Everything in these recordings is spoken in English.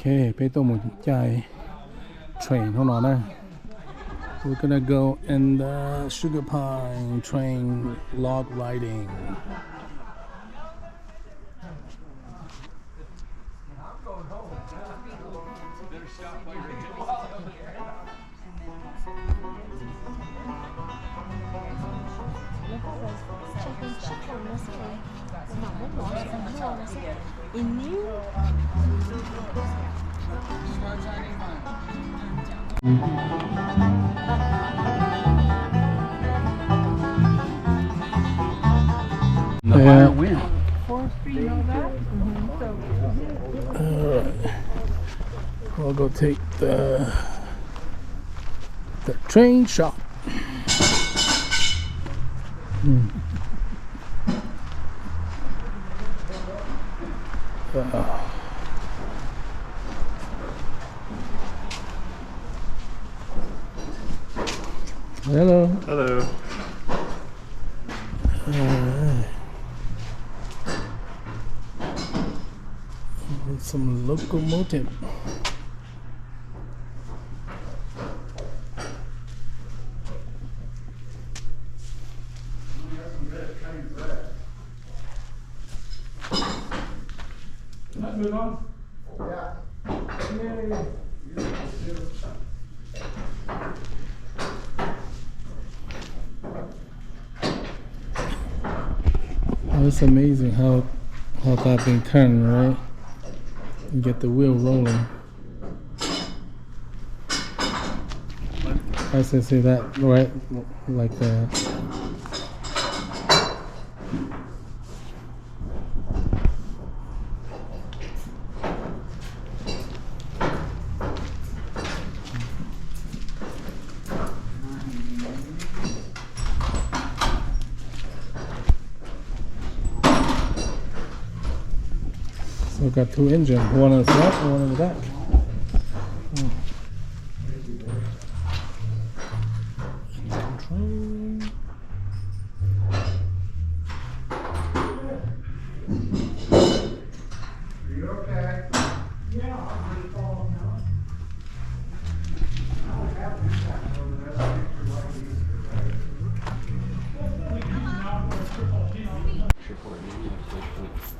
เคไปตัวหมุนใจ train เท่านั้นนะ we're gonna go in the sugar pine train log riding The higher wind. We'll go take the train shop. Hello. Hello. Some locomotive. Oh, it's amazing how that thing turns, right? You get the wheel rolling. I say that right, like that. So we've got two engines, one in the front and one in the back.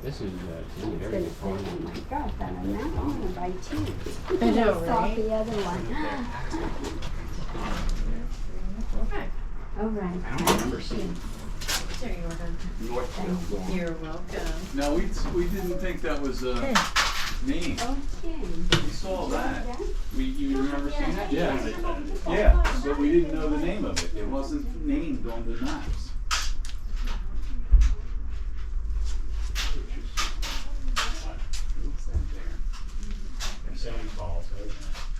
This is very good. Oh my gosh, that I'm not on the right cheek. I know, I saw right? the other one. Okay. All right. I don't remember seeing There you are. Northfield. Thank you. You're welcome. No, we didn't think that was a name. Okay. We saw that. You remember seeing that? Yeah. Yeah, but we didn't know the name of it. It wasn't named on the maps. Yosemite Falls.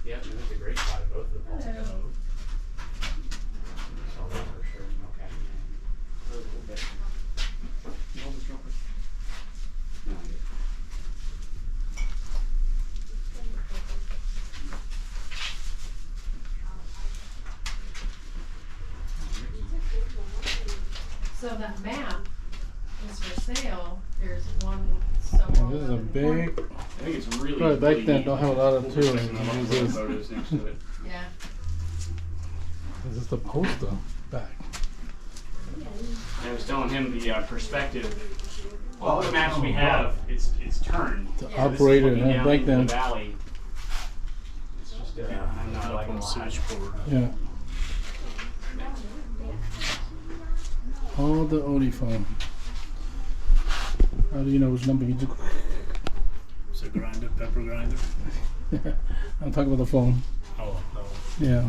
Yep, and it's a great spot at both of the falls. Hello. Saw that for sure. Okay. No, I didn't. So that map is for sale. There's one somewhere. This is a big. I think it's really. Probably back really then neat. don't have a lot of We'll tools. stick some of those This photos next to it. Yeah. is the poster back. I was telling him the perspective. All the maps we have, it's turned. To Yeah, this is operate it, looking huh? down Back into then. the valley. It's just, I'm not like Yeah. All the oldie phone. How do you know which number you took? It's a grinder, pepper grinder. I'm talking about the phone. Oh, no. Yeah.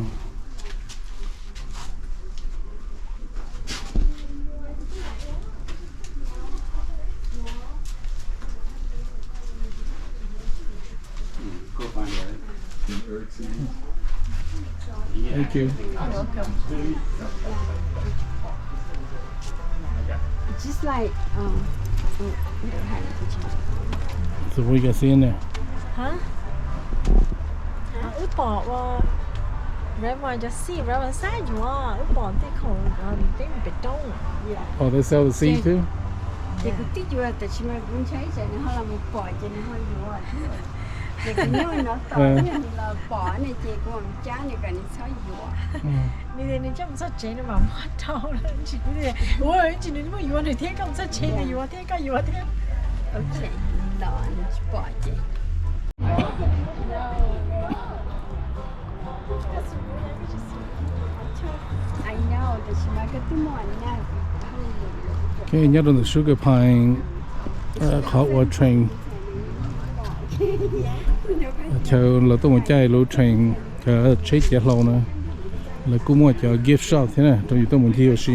Go find it. Thank you. Just like, we don't have a picture. So what you got see in there? ฮะước bỏ vào rẽ vào cho xí rẽ vào sai chứ à ước bỏ tí khổ tí bị đông Yeah. Oh, they sell the seed too? Thì cứ tích vừa tại chỉ mà cũng thấy cho nên họ làm một quả cho nên họ nhiều Thì cái nhồi nó to nên là bỏ này chị cũng chá này cái này sao dùa. 你哋你真唔識錢，你媽媽偷啦！前啲嘢，我以前你點解要我哋聽咁識錢？你要我聽，梗要我聽。 Ok, đó là bỏ chị. I know, but she might get the money now. Okay, nhớ đến sugar pine hot water train. Chờ là tôi một chai lúa train chờ chết chết lâu nữa. Là cũng mua cho gift shop thế này, trong tôi muốn thiêu xí.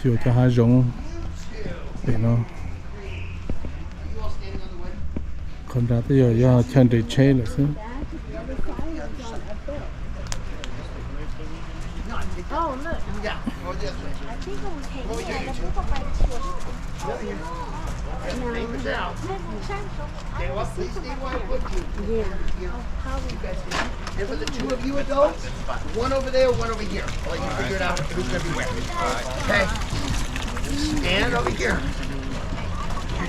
Siêu cho hai giống để nó. Còn ra tới giờ do chân để chế là sao? Oh look. Yeah, go this way. I think I'm taking What would you it. do? Let's go by Papers out. Okay, well, please stay where I put you. Yeah. And for the two of you adults, one over there, one over here. I'll let you figure it out who's gonna be where. Okay? Stand over here.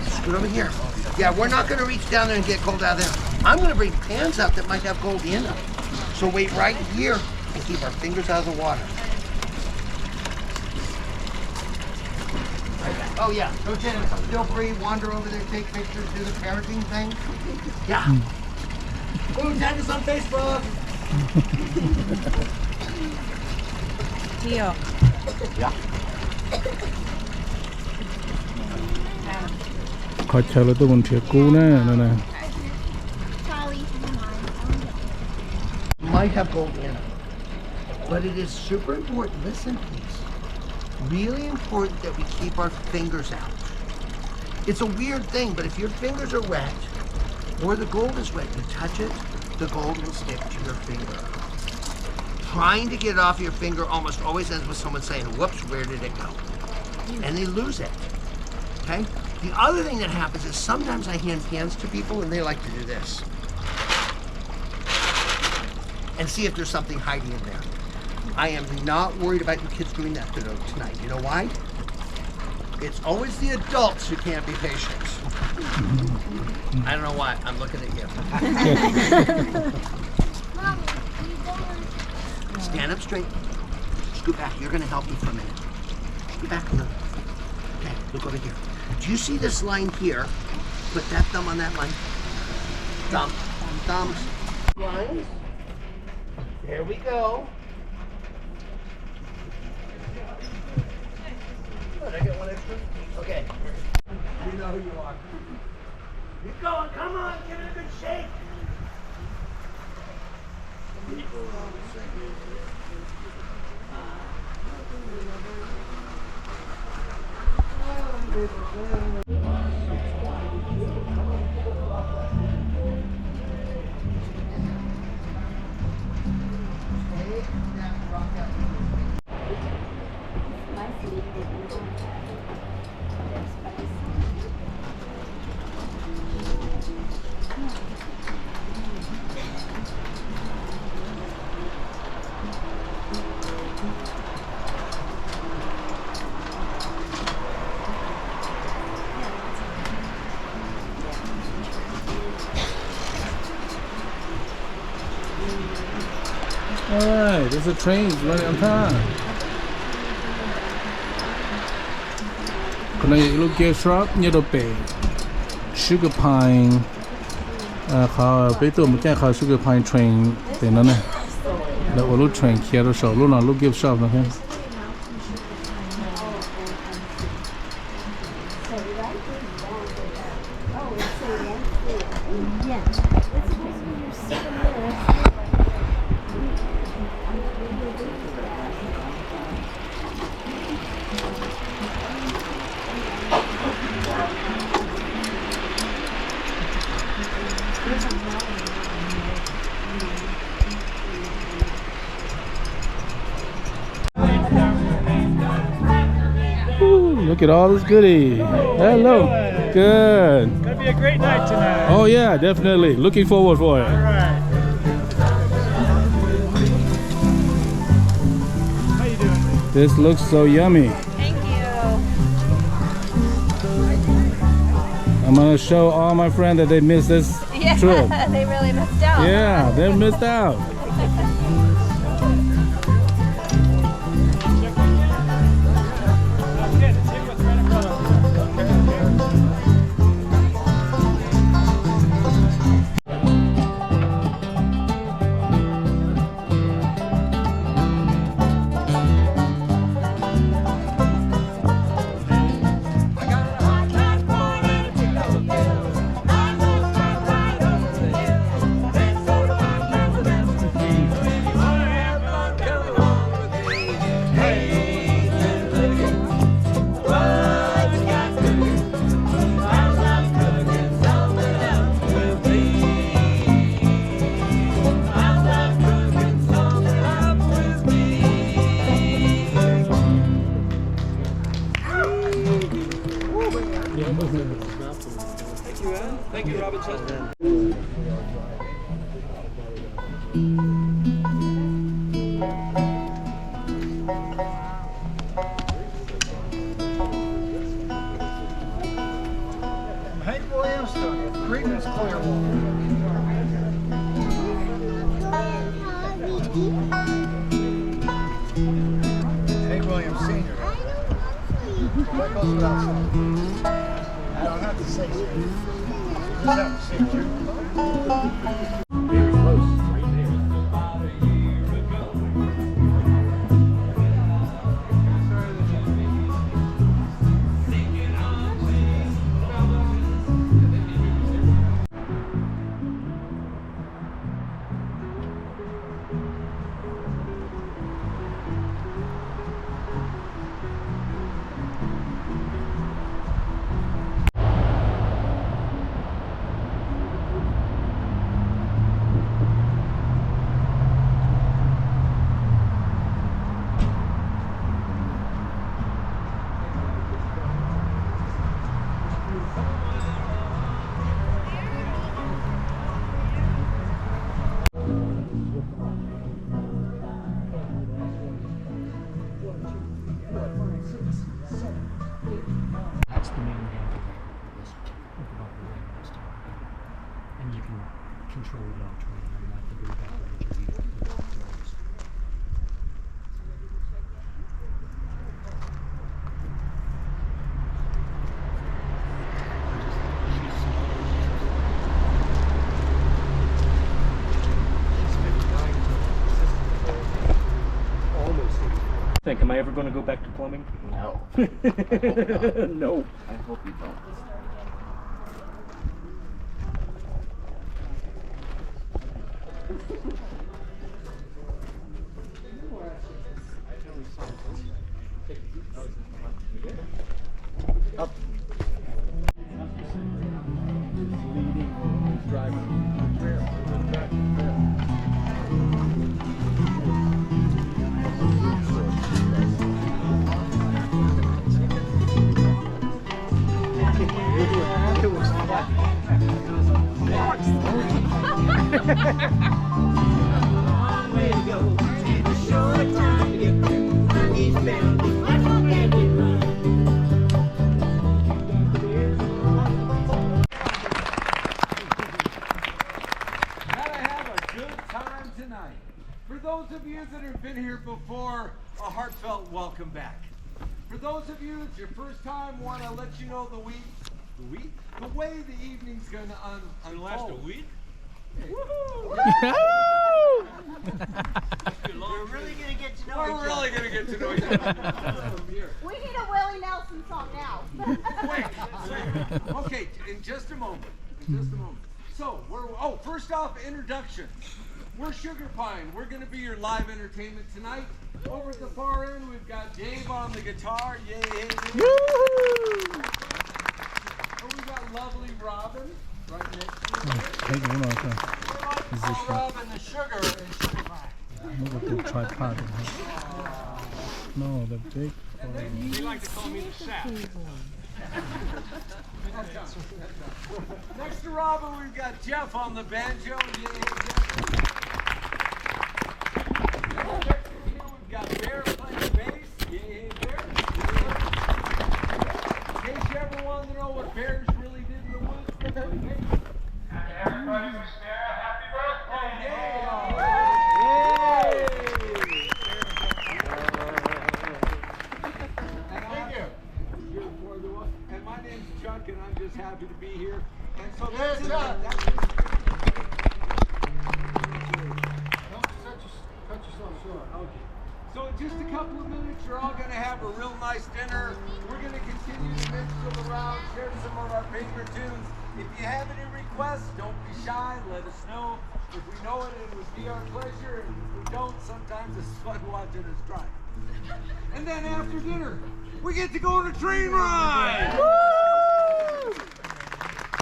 Scoot over here. Yeah, we're not gonna reach down there and get gold out of there. I'm gonna bring pans up that might have gold in them. So wait right here and keep our fingers out of the water. Oh yeah, so Jen, feel free, wander over there, take pictures, do the parenting thing. Yeah. Ooh, tag us on Facebook. Deal. Yeah. Khỏi chờ là tôi muốn thiệt cú nè, nè. Might have gold in it, but it is super important. Listen, please. Really important that we keep our fingers out. It's a weird thing, but if your fingers are wet or the gold is wet, you touch it, the gold will stick to your finger. Trying to get it off your finger almost always ends with someone saying, whoops, where did it go? And they lose it, okay? The other thing that happens is sometimes I hand pans to people and they like to do this. And see if there's something hiding in there. I am not worried about you kids doing that tonight. You know why? It's always the adults who can't be patient. I don't know why. I'm looking at you. Stand up straight. Scoot back. You're going to help me for a minute. Scoot back a little. Okay, look over here. Do you see this line here? Put that thumb on that line. Thumb. Thumbs. Lines. There we go. Good, I get one extra. Okay. You know who you are. Keep going, come on, give it a good shake. Alright, there's a train running on time. Cái này lúc kia shop như đồ bể sugar pine họ bây tôi một cái họ sugar pine train để nó này là ở lúc train kia rồi sau lúc nào lúc gift shop nó thế. Look at all this goodie. Hello. Good. Gonna be a great night tonight. Oh yeah, definitely. Looking forward for it. All right. How you doing? This looks so yummy. Thank you. I'm gonna show all my friends that they missed this trip. They really missed out. Yeah, they missed out. Hank Williams to Creedence Clearwater. Hank Williams Sr. That goes without saying. I don't have to say so. You just have to say it. Very close. That's the main handle this above the wing this time. And you can control the terrain on that, the very back of the tree. Think, am I ever going to go back to plumbing? No. No. I hope you don't. Up. For those of you that have been here before, a heartfelt welcome back. For those of you it's your first time, want to let you know the way the evening's going to unfold. Last a week? We're really going to get to know We're really going to get to know each other. We need a Willie Nelson song now. Wait. Okay, in just a moment. So, first off, introduction. We're Sugar Pine. We're going to be your live entertainment tonight. Over at the far end, we've got Dave on the guitar. Yay, hey, Dave. And we got lovely Robin right next to us. Robin the Sugar and Sugar Pine. Move a big tripod. No, the big. They like to call me the sap. Next to Robin, we've got Jeff on the banjo. Yay, Jeff. We've got Bear playing bass. Yay, Bear. In case you ever wanted to know what bears really did in the And my name's Chuck, and I'm just happy to be here. And so that's it. Cut yourself short. Okay. So in just a couple of minutes, you're all going to have a real nice dinner. We're going to continue to minstrel around, share some of our favorite tunes. If you have any requests, don't be shy. Let us know. If we know it, it would be our pleasure. And if we don't, sometimes it's fun watching us try. And then after dinner, we get to go on a train ride. Woo!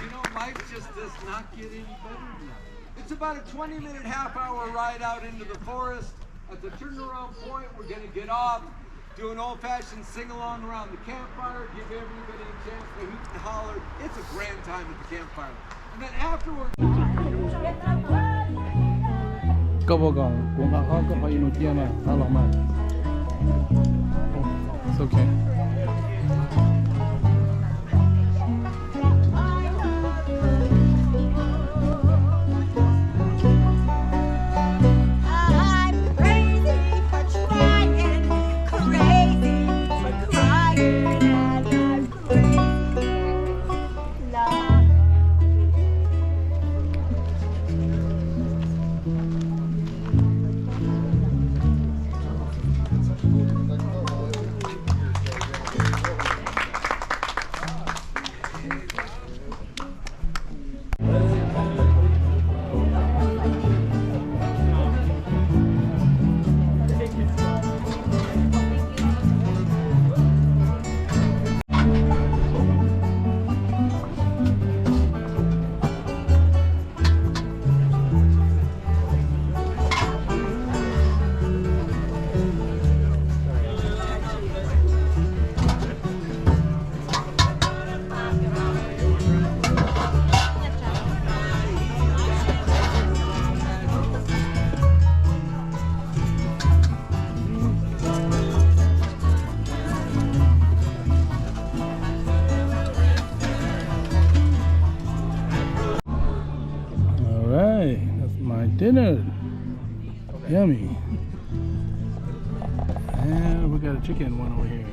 You know, life just does not get any better than that. It's about a 20-minute, half-hour ride out into the forest. At the turnaround point, we're going to get off, do an old-fashioned sing-along around the campfire, give everybody a chance to hoot and holler. It's a grand time at the campfire. And then afterwards... 高不高？公家好，各好一路街嘛，哪老慢？It's okay. That's my dinner. Yummy. And we got a chicken one over here.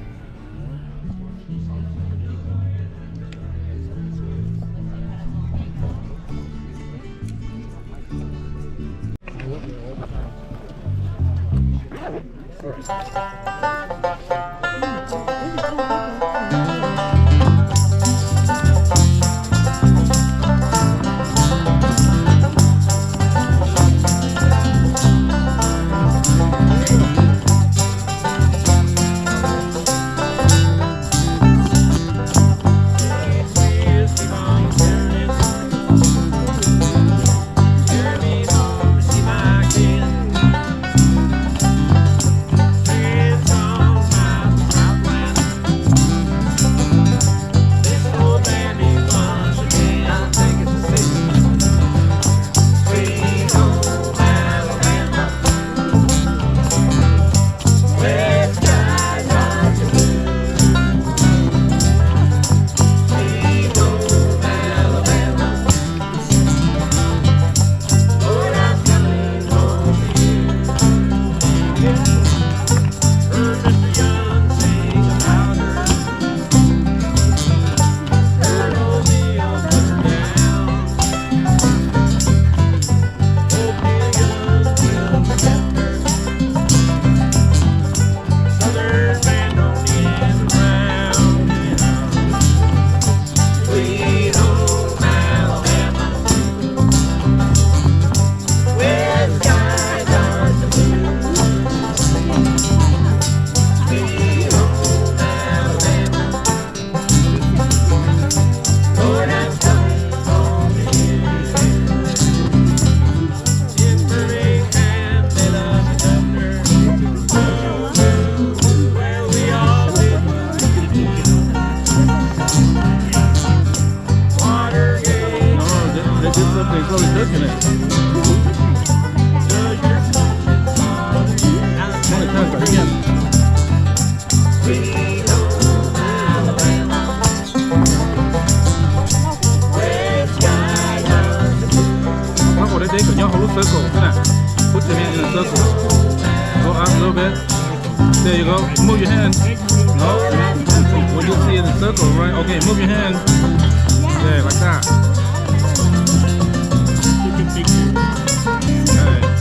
little circle. Come on. Put your hand in a circle. Go up a little bit. There you go. Move your hand. No. When you see it in a circle, right? Okay, move your hand. Yeah, like that. Alright.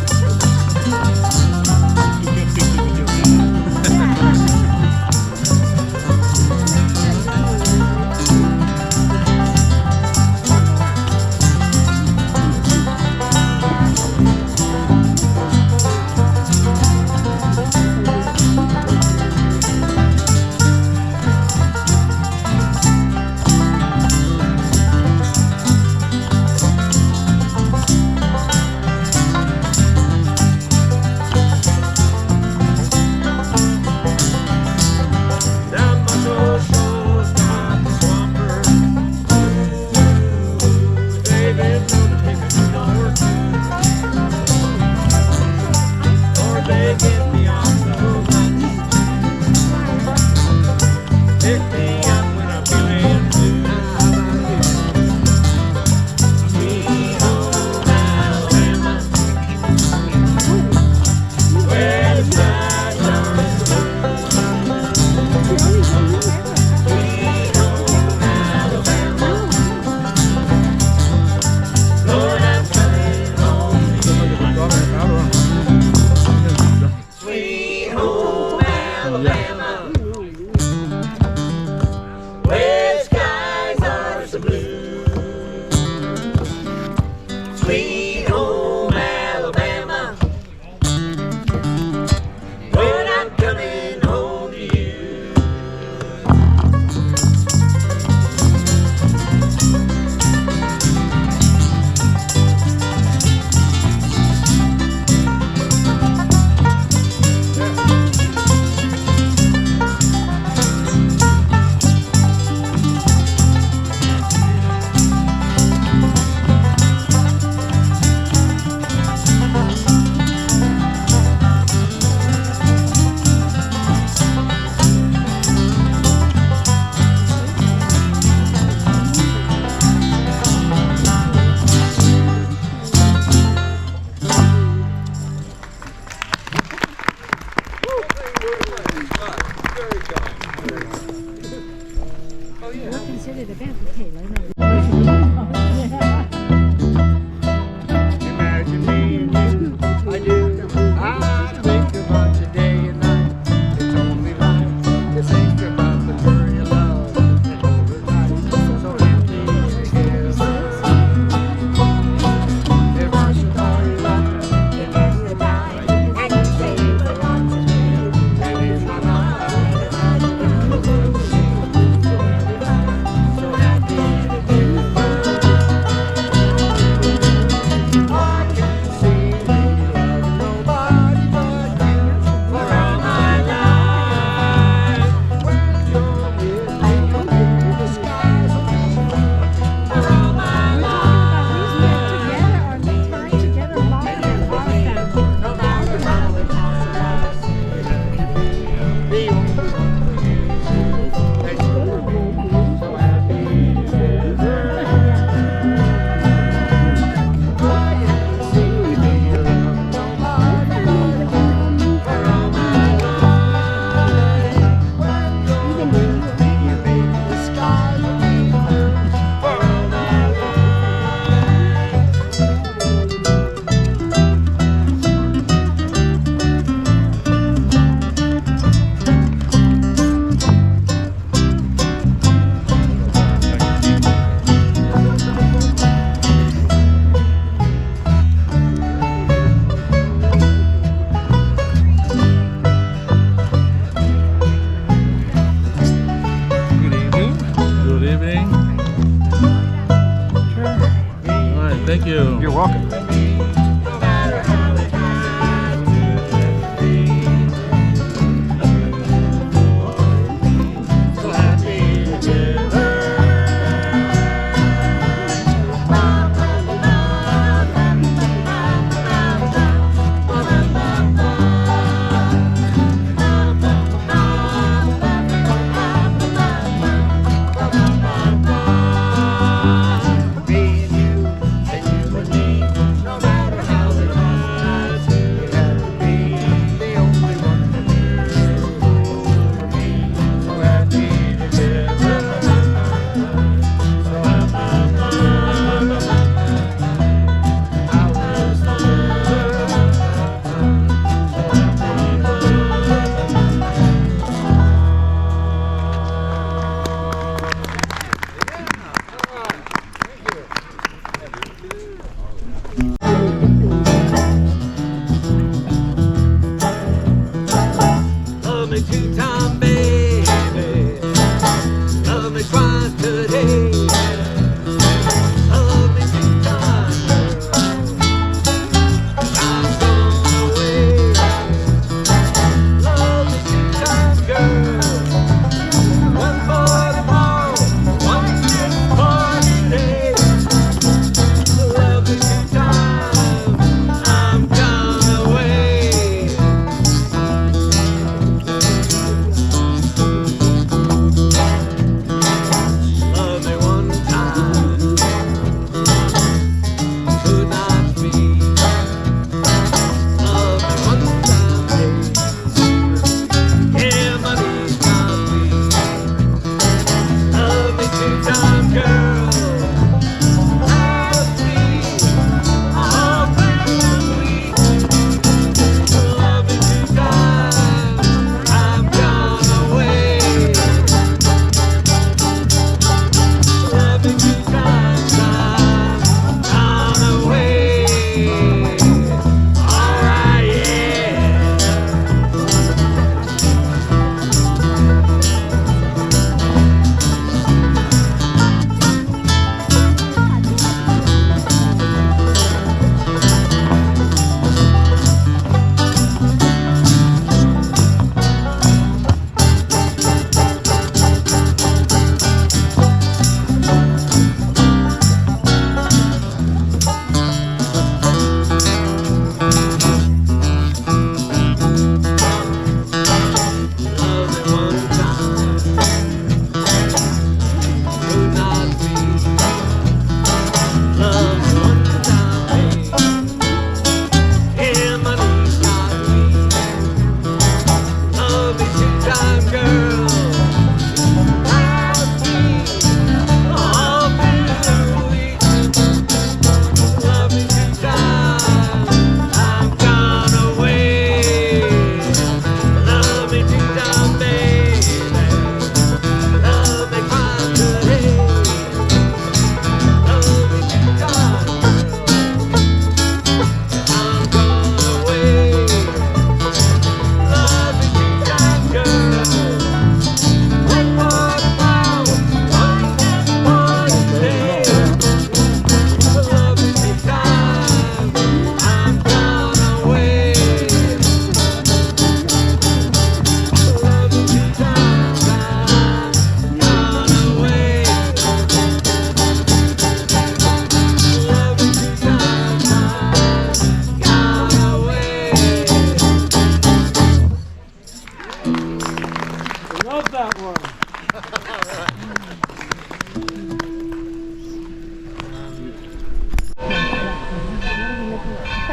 Thank you. You're welcome. No matter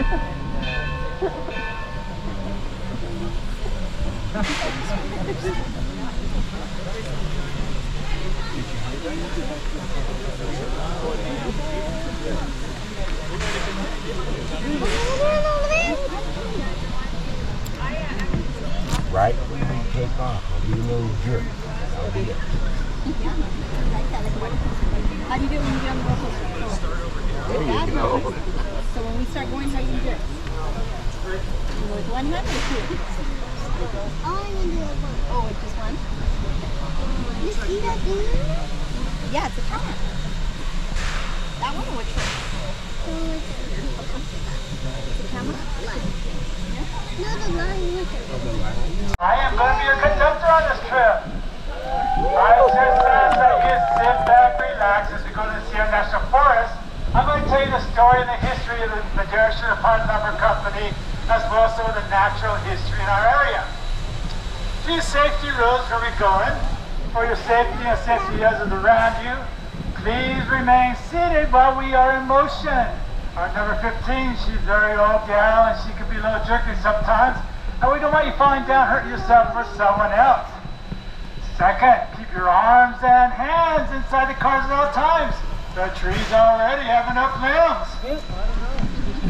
Right when we take off, I'll do a little jerk. That'll be it. How do you do it when you get on the roller coaster? There you go. So when we start going, how do you do it? You go with one hand or two? All I want to do is one. Oh, with just one? You see that thing in there? Yeah, it's a camera. That one or which one? The camera? No, the line with it. I am going to be your conductor on this trip. I suggest that you sit back, relax as we go to the Sierra National Forest. I'm going to tell you the story and the history of the Madera Sugar Pine Lumber Company, as well as some of the natural history in our area. A few safety rules where we're going. For your safety and safety of others around you, please remain seated while we are in motion. Our number 15, she's very old gal and she can be a little jerky sometimes. And we don't want you falling down, hurting yourself or someone else. Second, keep your arms and hands inside the cars at all times. The trees already have enough limbs.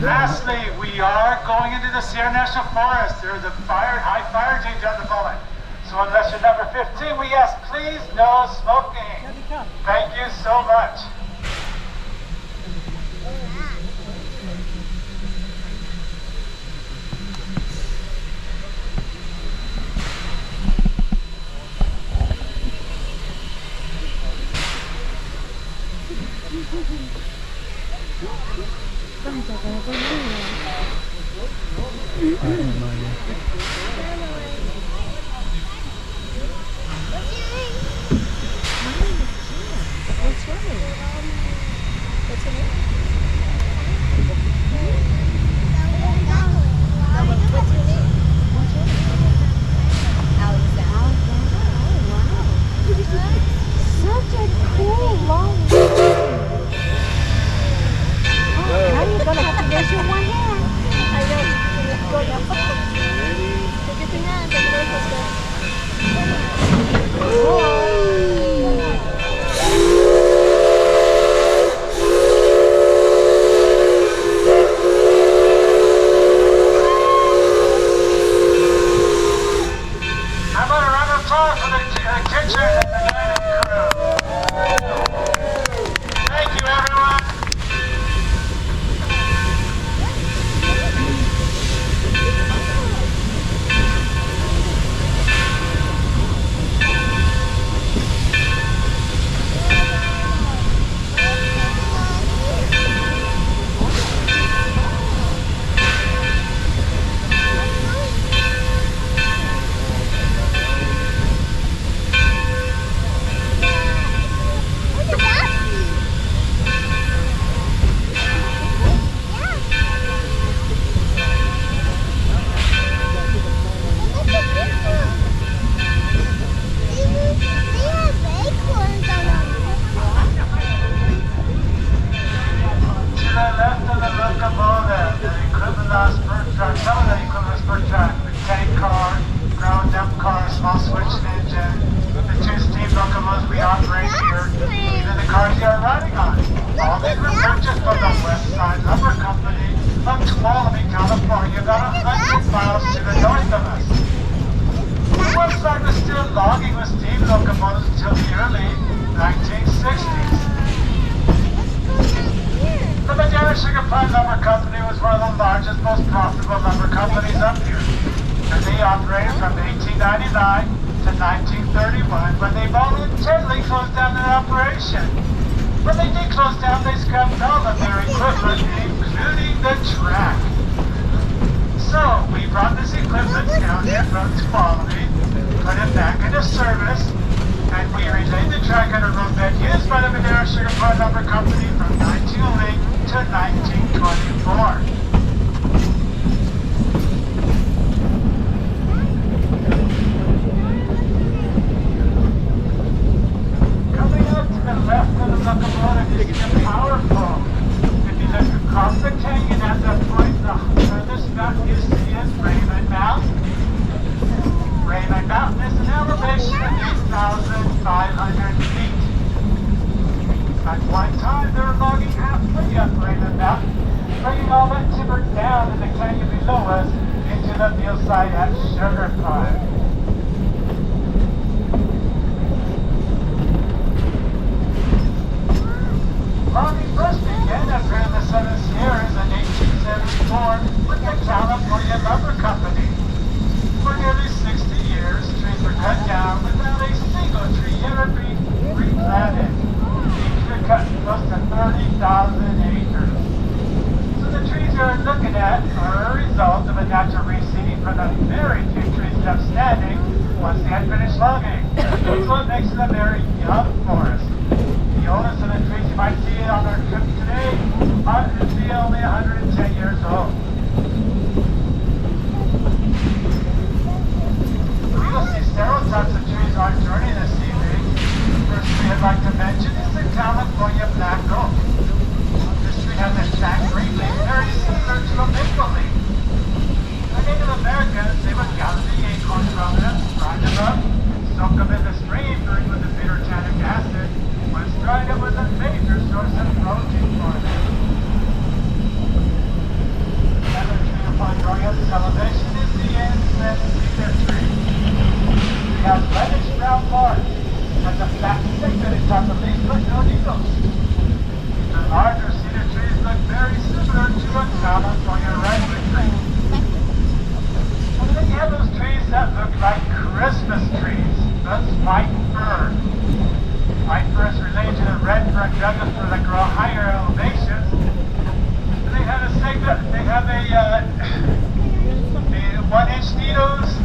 Lastly, we are going into the Sierra National Forest. There's a high fire danger at the moment. So unless you're number 15, we ask please no smoking. Thank you so much. Powerful. If you look across the canyon at that point, the of the Sierras in 1874 with the California Lumber Company. For nearly 60 years, trees were cut down without a single tree ever being replanted. Each year cut close to 30,000 acres. So the trees you're looking at are a result of a natural reseeding from the very few trees left standing once they had finished logging. That's what makes it a very young forest. The oldest of the trees you might see on our trip today is only 110 years old. We will see several types of trees on our journey this evening. First tree I'd like to mention is the California black oak. This tree has a fat green leaf very similar to a maple leaf. The Native Americans, they would gather the acorns from them, grind them up, soak them in the stream filled with the bitter tannic acid. Once dried, it was a major source of protein for them. Another tree upon drawing up this elevation is the incense cedar tree. It has reddish brown bark, has a flat stick at its top of leaves but no needles. The larger cedar trees look very similar to a California redwood tree. And then you have those trees that look like Christmas trees, those white fir. White fir is related to the red fir and Douglas fir that grow higher elevations. And they have a 1-inch needles.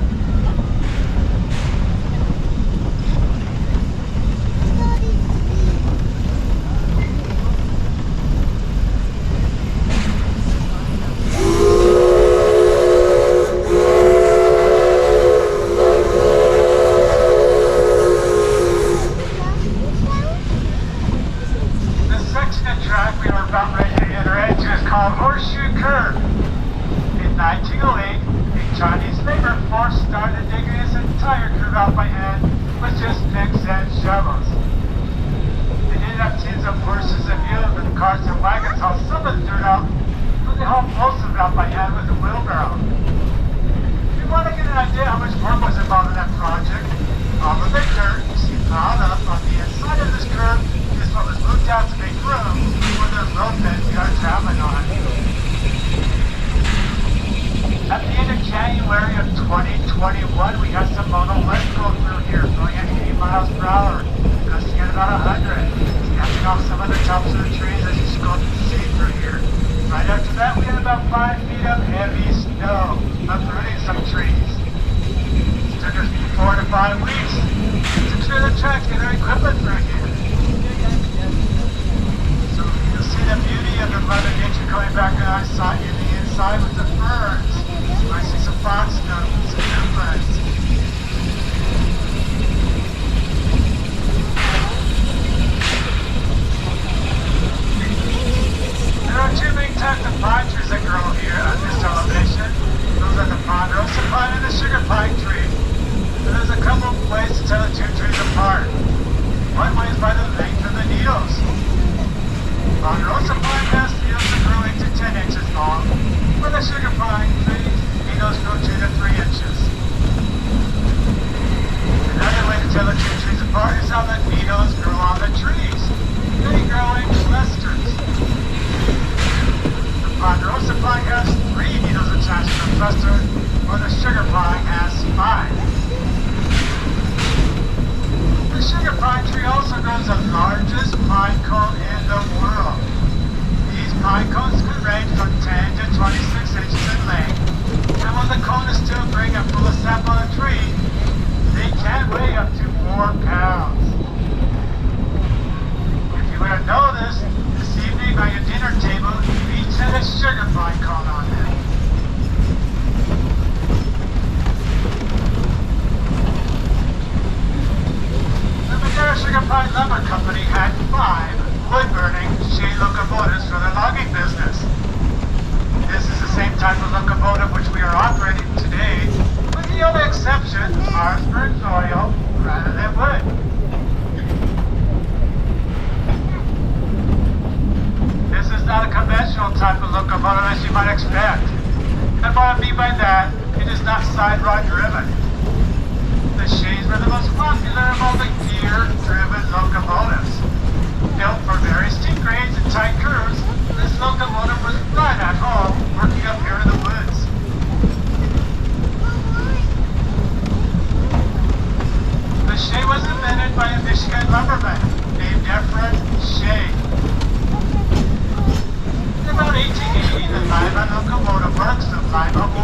Built for very steep grades and tight curves, this locomotive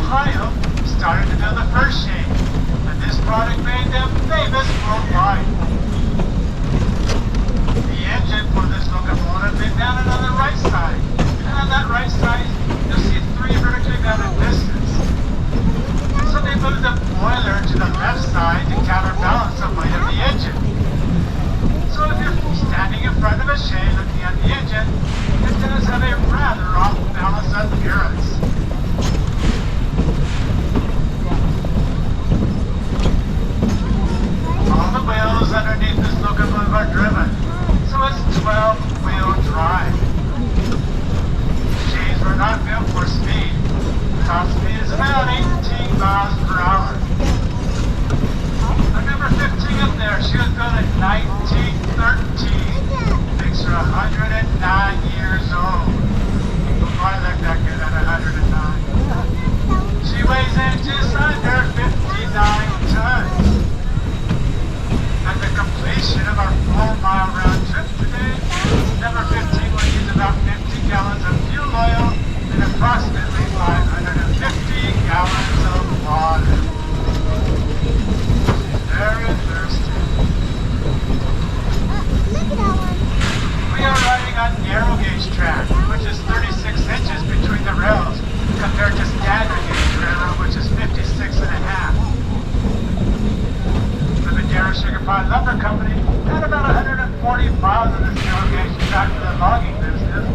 Ohio started to build the first shade, and this product made them famous worldwide. The engine for this locomotive is mounted on the right side, and on that right side, you'll see 3 vertically mounted pistons. So they moved the boiler to the left side to counterbalance the weight of the engine. So if you're standing in front of a shade looking at the engine, it does have a rather off-balance appearance. All the wheels underneath this locomotive are driven, so it's 12-wheel drive. Shades were not built for speed. Top speed is about 18 miles per hour. Number 15 up there, she was built in 1913. Makes her 109 years old. Why look that good at 109? She weighs in just under 59 tons. At the completion of our 4-mile round trip today, number 15 will use about 50 gallons of fuel oil and approximately 550 gallons of water. Very thirsty. Look at that one. We are riding on narrow gauge track, which is 36 inches between the rails, compared to standard gauge railroad, which is 56 and a half. The Madera Sugar Pine Lumber Company had about 140 miles of this narrow gauge track for the logging business,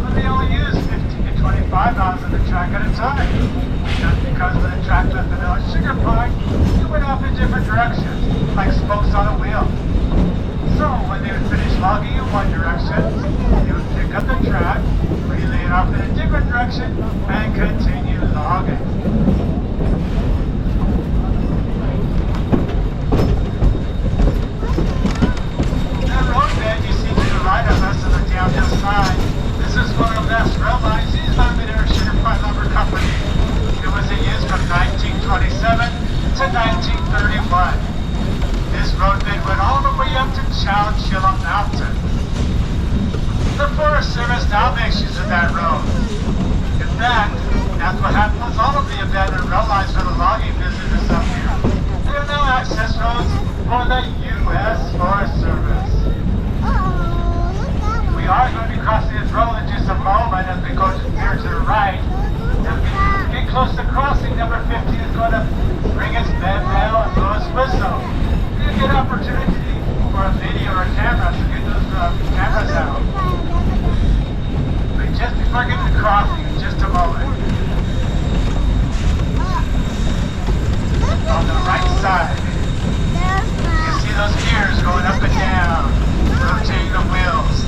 but they only used 15 to 25 miles of the track at a time. Just because when the track left the village sugar pine, it went off in different directions, like spokes on a wheel. So when they would finish logging in one direction, they would pick up the track, relay it off in a different direction, and continue logging. The road bed you see to the right of us on the downhill side, this is one of the last rail lines used by the Madera Sugar Pine Lumber Company. It was in use from 1927 to 1931. This road bed went all the way up to Chowchilla Mountain. The Forest Service now makes use of that road. In fact, that's what happened with all of the abandoned rail lines for the logging business up here. They are now access roads for the U.S. Forest Service. We are going to be crossing this road in just a moment as we go here to the right. As we get close to crossing, number 15 is going to ring its bell and blow its whistle. You get opportunity for a video or a camera, so get those cameras out. But just before getting to crossing, in just a moment. On the right side, you can see those gears going up and down, rotating the wheels.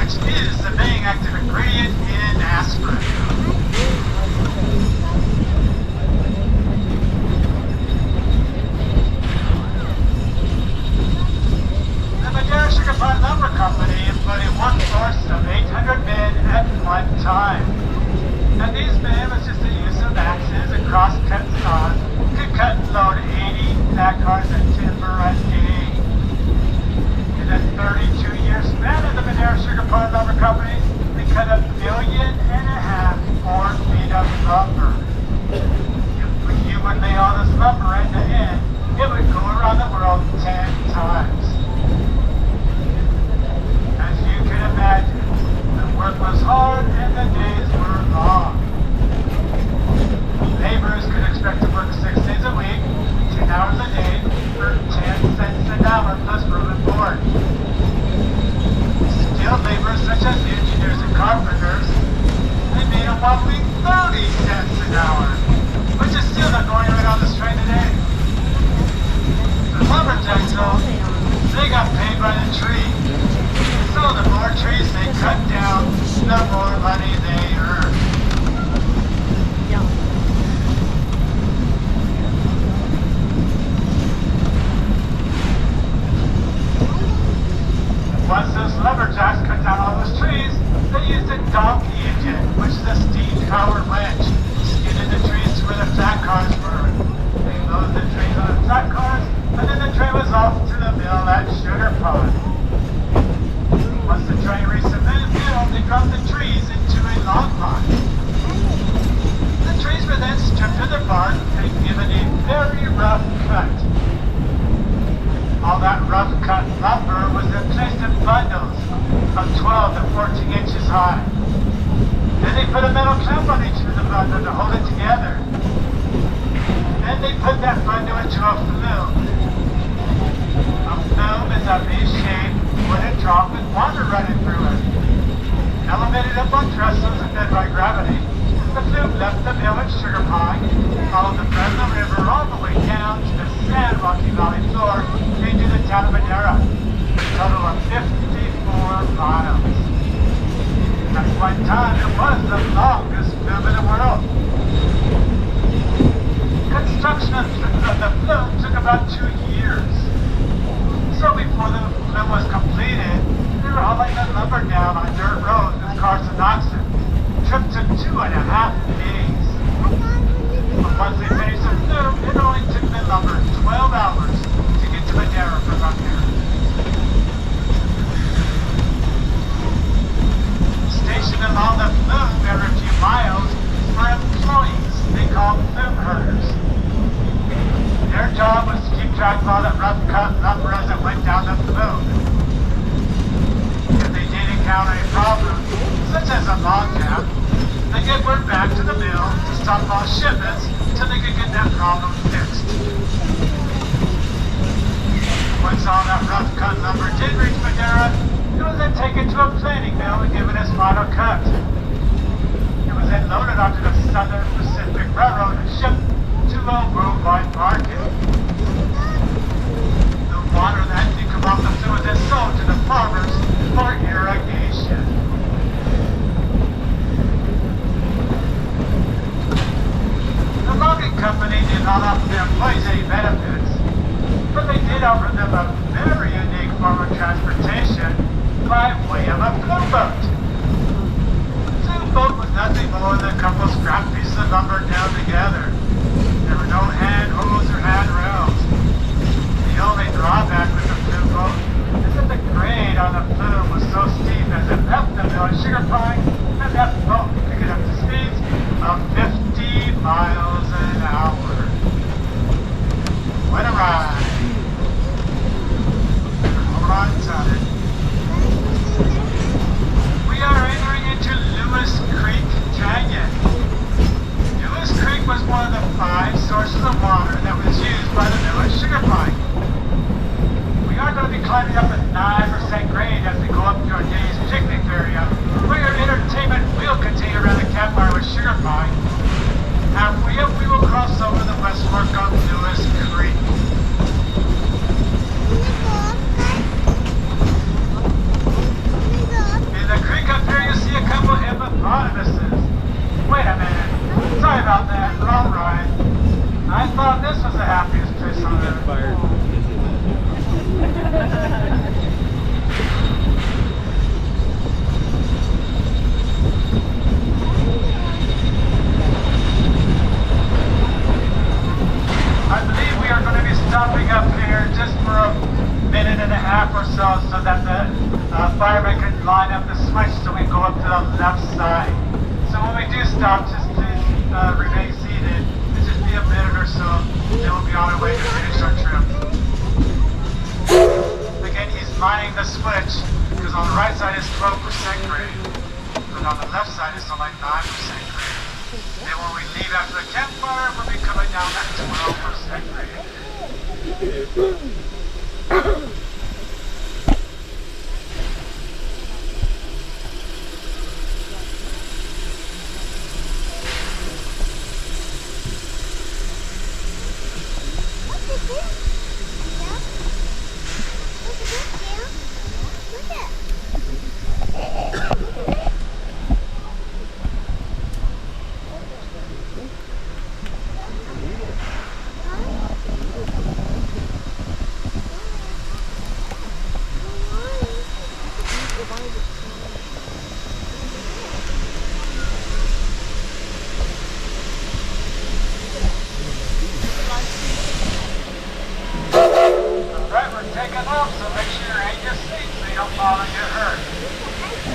which is the main active ingredient in aspirin. The Madera Sugar Pine Lumber Company employed a workforce of 800 men at one time. And these men, with just the use of axes and cross-cut saws, could cut and load 80 packers of timber a day. In a 32-year span of the Madera Sugar Pine Lumber Company, they cut 1.5 million 4 feet of lumber. If you would lay all this lumber end to end, it would go around the world 10 times. As you can imagine, the work was hard and the days were long. Laborers could expect to work 6 days a week, 10 hours a day, for 10 cents an hour plus room and board. Skilled laborers such as engineers and carpenters, they made a whopping 30 cents an hour, which is still not going right on this train today. The lumberjacks, though, they got paid by the tree. So the more trees they cut down, the more money they earn. Once those lumberjacks cut down all those trees, they used a donkey engine, which is a steam-powered winch, skidded the trees to where the flat cars were. They loaded the trees on the flat cars, and then the train was off to the mill at Sugar Pine. Once the train reached the mill, they dropped the trees into a log pile. The trees were then stripped of their bark and given a very rough cut. All that rough cut lumber was then placed in bundles of 12 to 14 inches high. Then they put a metal clamp on each of the bundle to hold it together. Then they put that bundle into a flume. A flume is a V-shaped wooden trough with water running through it. Elevated up on trestles and fed by gravity, the flume left the mill at Sugar Pine, followed the Fresno River all the way down to the San Rocky Valley floor into the town of Madera, a total of 54 miles. At one time, it was the longest flume in the world. Construction of the flume took about 2 years. So before the flume was completed, they were hauling the lumber down on dirt roads with Karsi and oxen. Trip took 2.5 days. But once they finished the flume, it only took the lumber 12 hours to get to Madera from up here. Stationed along the flume every few miles were employees they called flume herders. Their job was to keep track of all that rough cut lumber as it went down the flume. If they did encounter a problem, such as a log jam, they get word back to the mill to stop all shipments until they could get that problem fixed. Once all that rough cut lumber did reach Madera, it was then taken to a planing mill and given its final cut. It was then loaded onto the Southern Pacific Railroad and shipped to a worldwide market. The water that did come off the flume was then sold to the farmers for irrigation. The logging company did not offer their employees any benefits, but they did offer them a very unique form of transportation by way of a flume boat. The flume boat was nothing more than a couple scrap pieces of lumber down together. There were no hand hose or handrails. The only drawback with the flume boat is that the grade on the flume was so steep as it left the mill at Sugar Pine and that boat could get up to speeds of 50 miles an hour. What a ride! Hold on, Tommy. We are entering into Lewis Creek Canyon. Lewis Creek was one of the 5 sources of water that was used by the mill at Sugar Pine. We are going to be climbing up a 9% grade as we go up to our day's picnic area, where your entertainment will continue around the campfire with Sugar Pine. Halfway up, we will cross over the west fork of Lewis Creek. In the ourselves so that the fireman can line up the switch so we go up to the left side. So when we do stop, just please remain seated. It'll just be a minute or so, then we'll be on our way to finish our trip. Again, he's lining the switch because on the right side is 12% grade, but on the left side is only 9% grade. Then when we leave after the campfire, we'll be coming down at 12% grade. Right, we're taking off, so make sure you're in your seat so you don't fall and get hurt.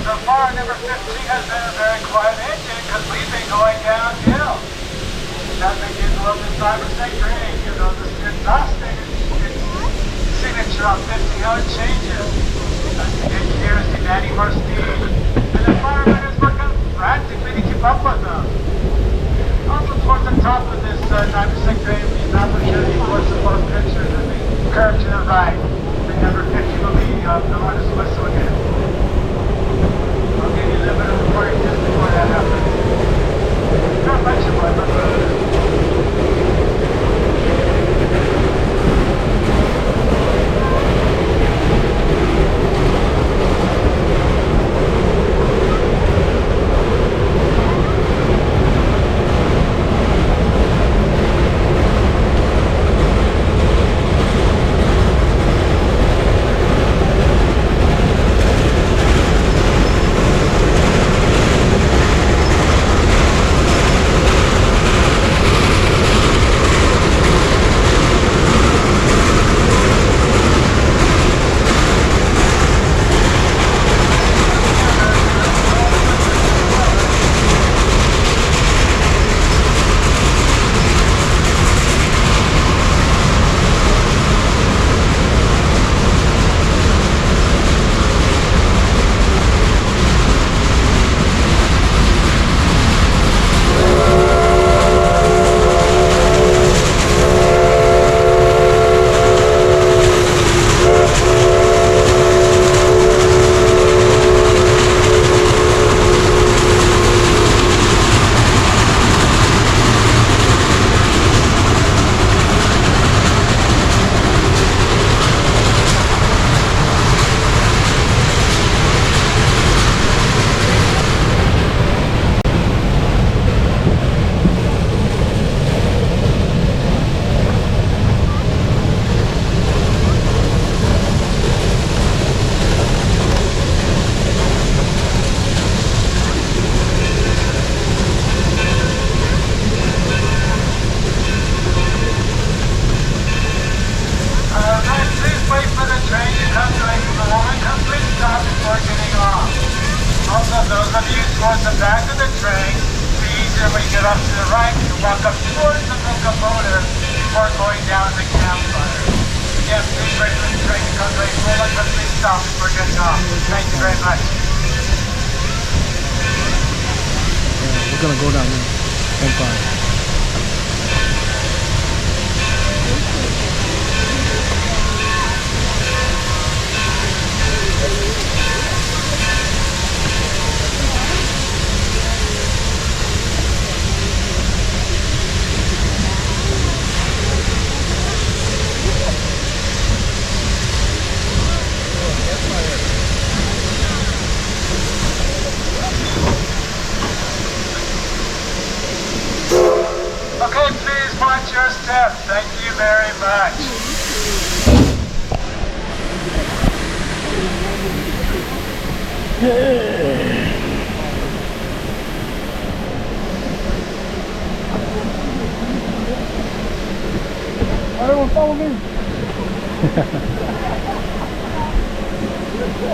So far, number 15 has been a very quiet engine because we've been going downhill. That begins a little bit 5% grade, you know, this exhausting. Its signature on 50, how it changes. As the engineer is demanding more speed, and the fireman is working frantically to keep up with them. Also towards the top of this 9% grade, the opportunity for support pictures and the curve to the right. The number 50 will be blowing his whistle again. I'll give you a little bit of recording just before that happens. God bless you, boy, brother. We're gonna go down there and find. Okay, please watch your step. Thank you very much. Everyone follow me. You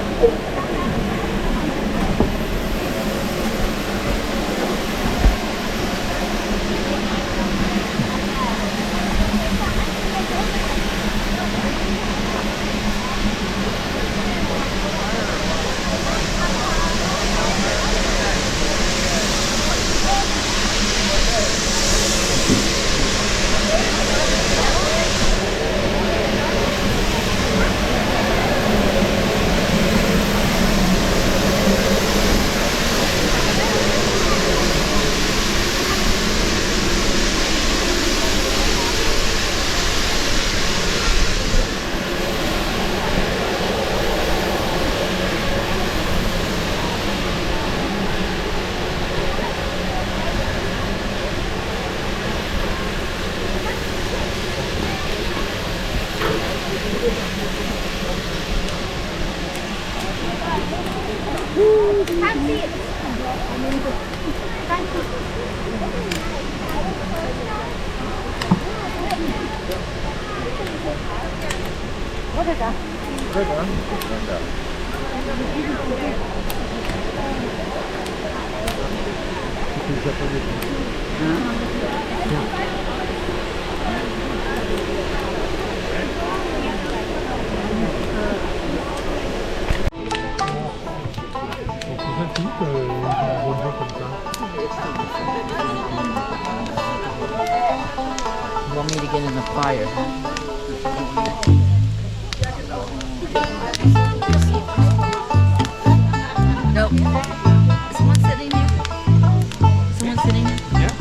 want me to get in the fire, huh? Nope. Is someone sitting here? Is someone sitting here?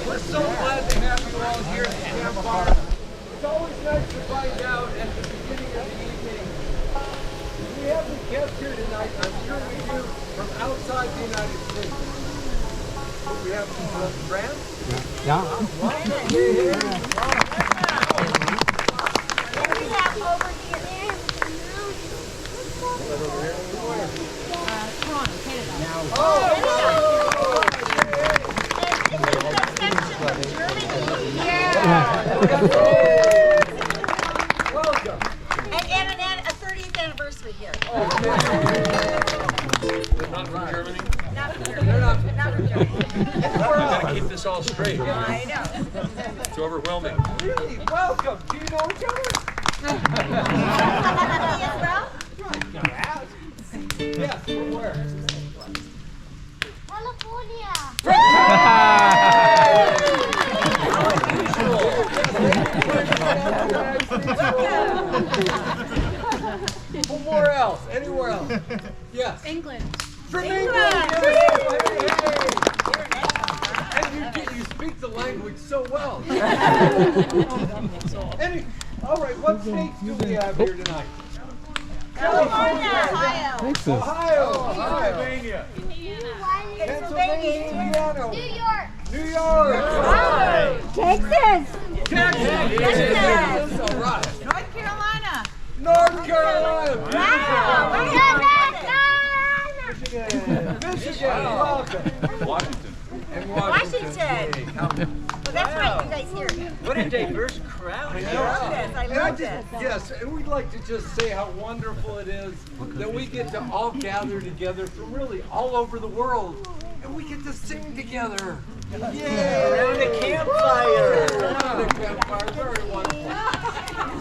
We're so glad to have you all here at the campfire. It's always nice to find out at the beginning of the evening. We have some guests here tonight, I'm sure we do, from outside the United States. We have some from France? Yeah. Toronto, Canada. Welcome. And a 30th anniversary here. They're not from Germany? Not from Germany. They're not from Not from Germany. We've got to keep this all straight. I know. It's overwhelming. Really? Welcome. Do you know each other? Yes, from where? California. Where else? Anywhere else? Yes. England. From England. And you speak the language so well. All right, what states do we have here tonight? California. Ohio. Texas. Ohio. Pennsylvania. Pennsylvania. Indiana. New York. New York. Texas. Texas. All right. North Carolina. North Carolina. Michigan. Welcome. Washington. And Washington. Well, that's right, you guys here. What a diverse crowd. I love this. I love Yes, and we'd like to just say how wonderful it is that we get to all gather together from really all over the world, and we get to sing together. Yay! Around a campfire. Around a campfire, very wonderful.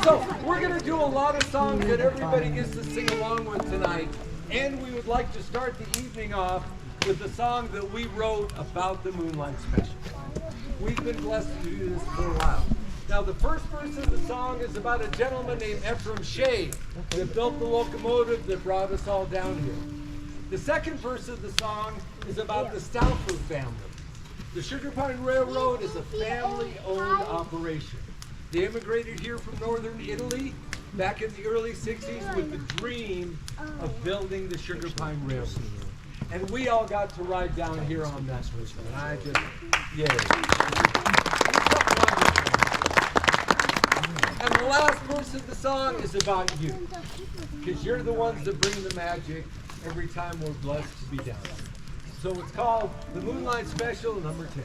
So we're going to do a lot of songs that everybody gets to sing along with tonight, and we would like to start the evening off with the song that we wrote about the Moonlight Special. We've been blessed to do this for a while. Now, the first verse of the song is about a gentleman named Ephraim Shea that built the locomotive that brought us all down here. The second verse of the song is about the Stouffer family. The Sugar Pine Railroad is a family-owned operation. They immigrated here from northern Italy back in the early 60s with the dream of building the Sugar Pine Railroad. And we all got to ride down here on that verse. And I just, yay. And the last verse of the song is about you. Because you're the ones that bring the magic every time we're blessed to be down. So it's called the Moonlight Special, number 10.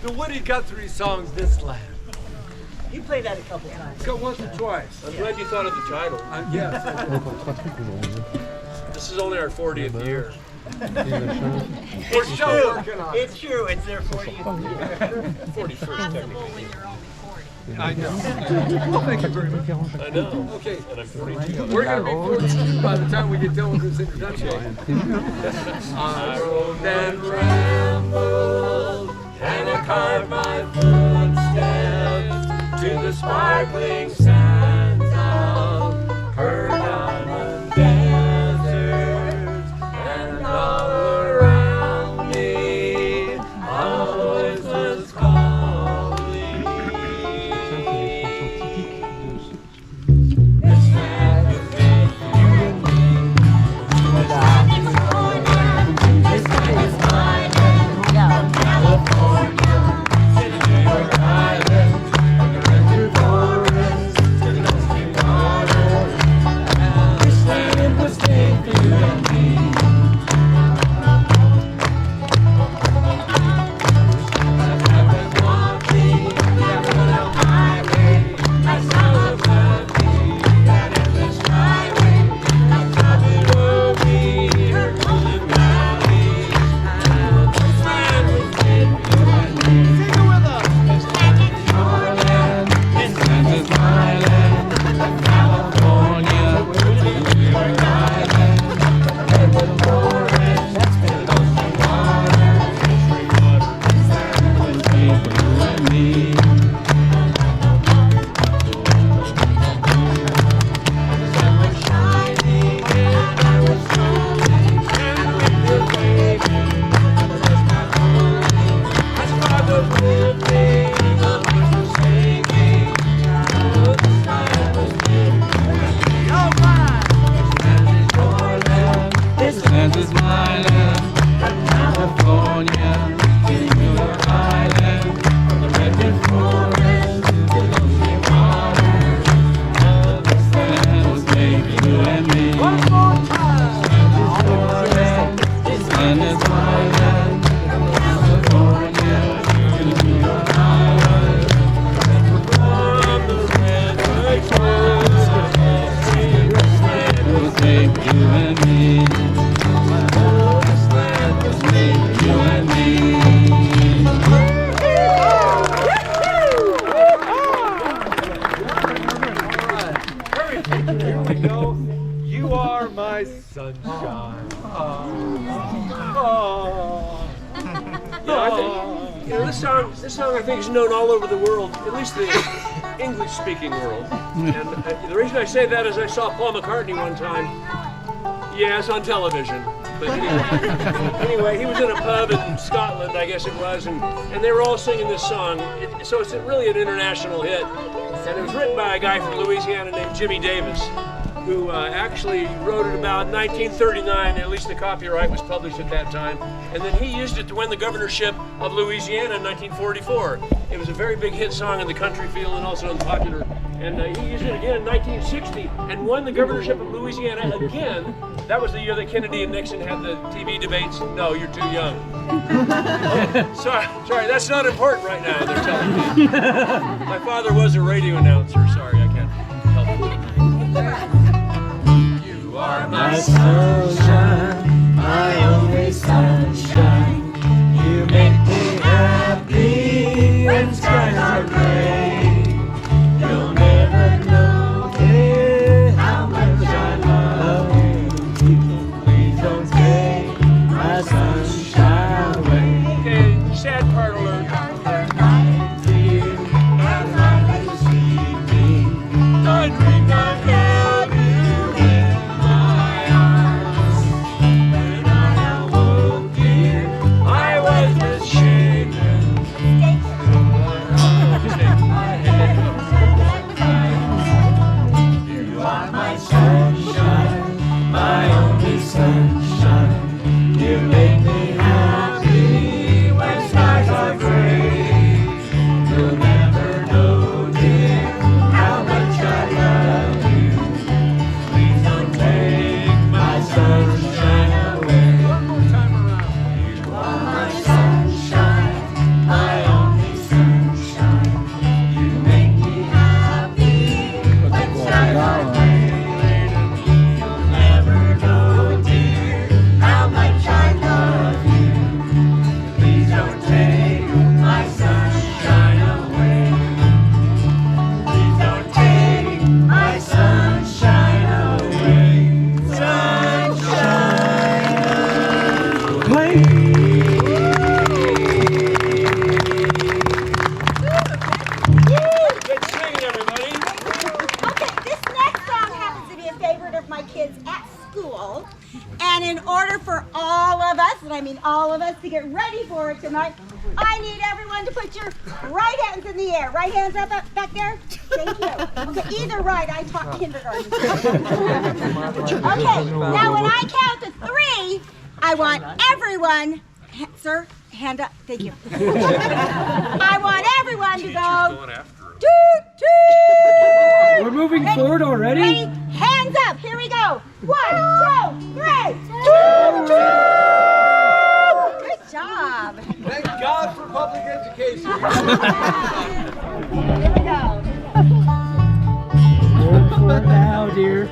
The Woody Guthrie song's this land. You played that a couple times. Go once or twice. I'm glad you thought of the title. Yes. This is only our 40th year. We're still working on it. It's true. It's their 40th year. 41st technically. I know. Well, thank you very much. I know. Okay. And I'm 42. We're going to be 42 by the time we get done with this introduction. I rode and rambled, and carve my footsteps to the sparkling sands of her diamond deserts, and all around me always was calling. This land is made for you and me. This land is mine and California, in New York Island, the Red Forest, the dusty water. This land was made for you and me. I've been walking down the highway, I saw a valley, and in this highway, I thought it would be her golden valley. This land was made for you and me. Sing it with us. This land is your land. This land is my land. California, New York Island, redwood forest, and ocean water. This land was made for you and me. The sun was shining and I was strolling, and we were waving, and the rest got rolling. As God was lifting, the birds were singing. Oh, this land was made for you and me. Oh, my! This land is your land. This land is my land. From California to New York Island, from the redwood forest to the ocean water. This land was made for you and me. One more time. This land is my land. From California to New York Island, from the redwood forest. This land was made for you and me. This land was made for you and me. Here we go. You are my sunshine. This song I think is known all over the world, at least the English-speaking world. And the reason I say that is I saw Paul McCartney one time. Yes, on television. But anyway, he was in a pub in Scotland, I guess it was, and they were all singing this song. So it's really an international hit. And it was written by a guy from Louisiana named Jimmy Davis, who actually wrote it about 1939, at least the copyright was published at that time. And then he used it to win the governorship of Louisiana in 1944. It was a very big hit song in the country field and also unpopular. And he used it again in 1960 and won the governorship of Louisiana again. That was the year that Kennedy and Nixon had the TV debates. No, you're too young. Sorry, that's not important right now, they're telling me. My father was a radio announcer. Sorry, I can't help it. You are my sunshine, my only sunshine. You make me happy when skies are gray. You'll never know, dear, how much I love you. Please don't take my sunshine away. Okay, sad part alert. I dream I have you in my arms. When I awoke, dear, I was just shaken. You are my sunshine, my only sunshine. You make me happy when skies are gray. You'll never know, dear, how much I love you. is at school. And in order for all of us, and I mean all of us, to get ready for it tonight, I need everyone to put your right hands in the air. Right hands up back there. Thank you. Okay, either right. I taught kindergarten. Okay, now when I count to 3, I want everyone, sir, hand up. Thank you. I want everyone to go. Toot, toot. We're moving forward already? Ready? Hands up. Here we go. 1, 2, 3. Toot, toot. Good job. Thank God for public education. Here we go. Hold for it now, dear.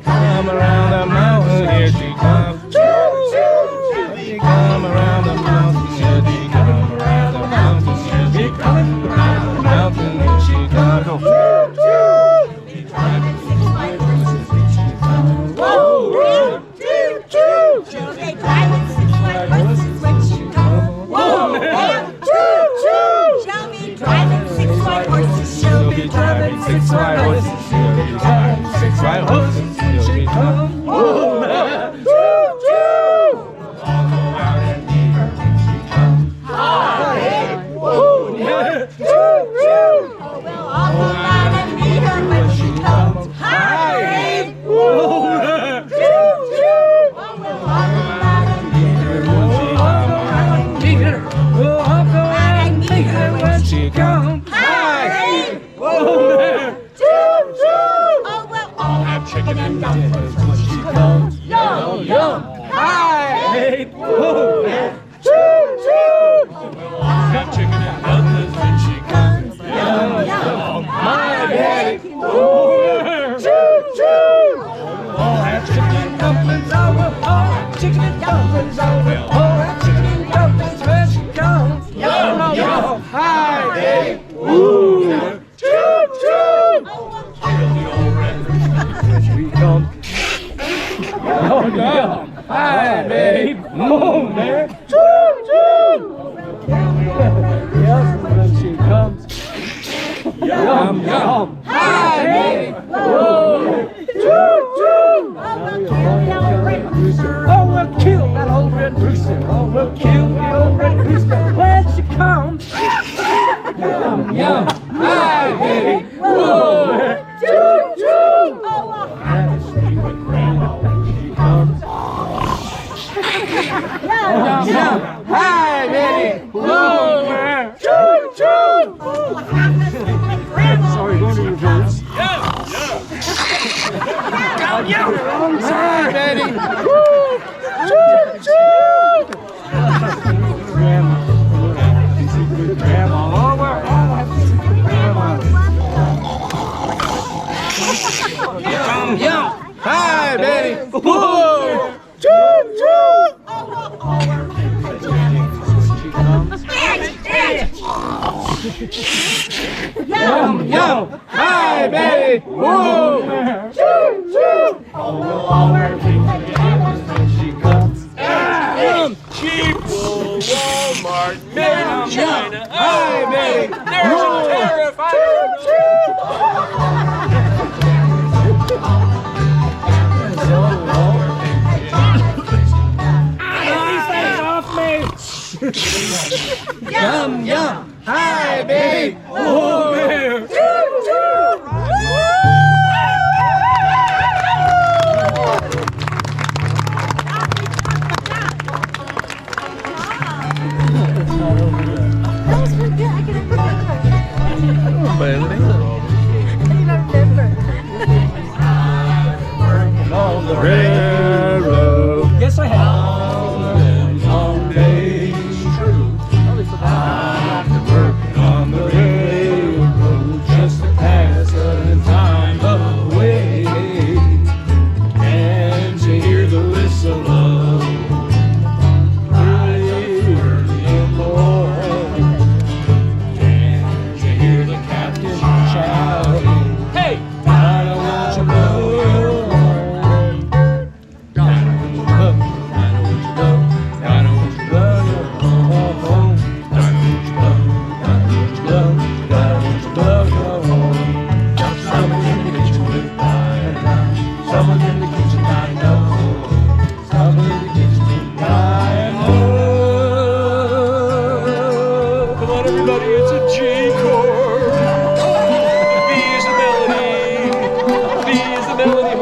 Come around the mountain, here she comes. She come around the mountain, here she come around the mountain, here she come around the mountain, here she comes. She'll be driving 6 white horses when she comes. Whoa! She'll be driving 6 white horses. She'll be driving 6 white horses. She'll be driving 6 white horses, she'll be coming. Chicken and dumplings when she comes. Yum, yum. Hi. Whoa. Choo, choo. Got chicken and dumplings when she comes. Yum, yum. My daddy. Choo, choo. Have chicken and dumplings. I will have chicken and dumplings. I will have chicken and dumplings when she comes. Yum, yum. Hi, daddy. Choo, choo. Oh, no. Hi, babe. Oh, man. Choo, choo. Yes, when she comes. Yum, yum. Hi, baby. Choo, choo. Oh, we'll kill that old red rooster. Oh, we'll kill the old red rooster when she comes. Yum, yum. Hi, baby. Choo, choo. Yum, yum. Hi, baby. Choo, choo. Sorry, going to reverse. Yum, yum. Hi, baby. Choo, choo. Grandma. Grandma. Yum, yum. Hi, baby. Choo, choo. Yum, yum. Hi, baby. Choo, choo. Cheap wool, Walmart, made in China. Hi, baby. There's a tariff. Yum, yum. Hi, baby. Choo, choo. On the railroad. Yes, I have. Long days. I have to work on the railroad. everybody, it's a G chord. B is the melody. B is the melody.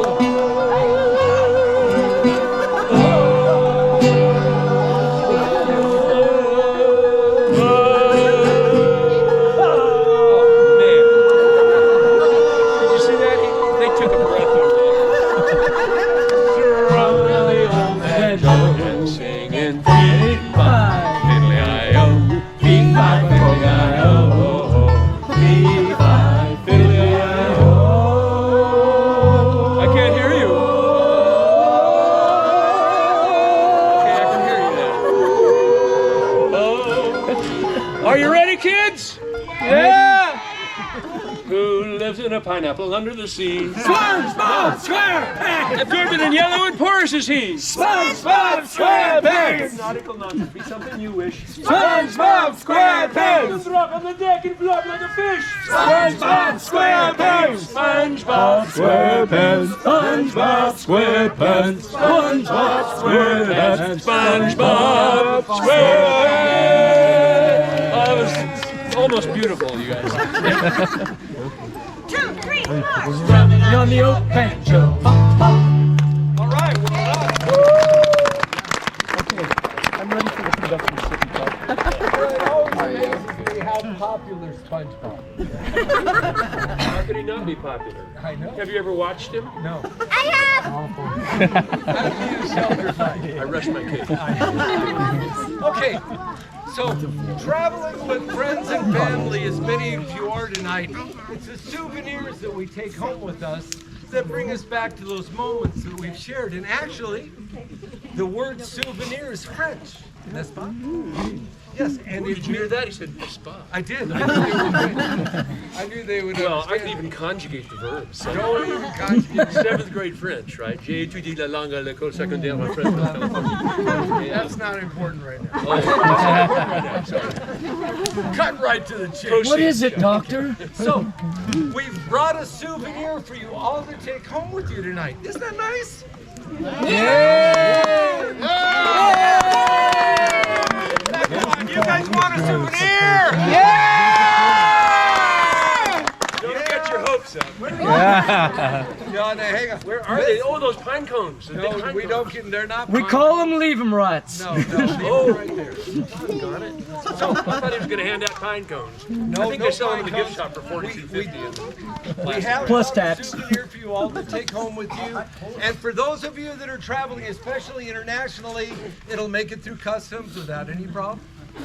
Are you ready, kids? Yeah! Who lives in a pineapple under the sea? SpongeBob SquarePants! Absorbent and yellow and porous is he. SpongeBob SquarePants! Nautical nonsense, be something you wish. SpongeBob SquarePants! Drop on the deck and flop like a fish. SpongeBob SquarePants! SpongeBob SquarePants! SpongeBob SquarePants! SpongeBob SquarePants! SpongeBob SquarePants! That was almost beautiful, you guys. 2, 3, 4. Drumming on the old banjo. All right, Okay, I'm ready for the production sippy cup. It always amazes me how popular SpongeBob is. How could he not be popular? I know. Have you ever watched him? No. I have. I rest my case. Okay, so traveling with friends and family, as many of you are tonight, it's the souvenirs that we take home with us that bring us back to those moments that we've shared. And actually, the word souvenir is French. N'est-ce pas? Yes, and Did you hear that? He said, spa. I did. I knew they would Well, I understand. can even conjugate the verbs. Don't even conjugate. 7th grade French, right? J'ai étudié la langue à l'école secondaire en France. That's not important right now. Oh, that's not important right now, sorry. Cut right to the chase. What is it, Doctor? So, we've brought a souvenir for you all to take home with you tonight. Isn't that nice? Yeah! Come on, you guys want a souvenir? Yeah! Don't get your hopes up. Yeah. Yeah, now, hang on. Where are they? Oh, those pine cones. The big No, pine we cones. don't get. They're not. We pine call them leave 'em ruts. No, no, Oh, right there. got it. So, I thought he was going to hand out pine cones. No, I think no they sell them in the pine gift cones. shop for $42.50. We have Plus a tax. souvenir for you all to take home with you. And for those of you that are traveling, especially internationally, it'll make it through customs without any problem.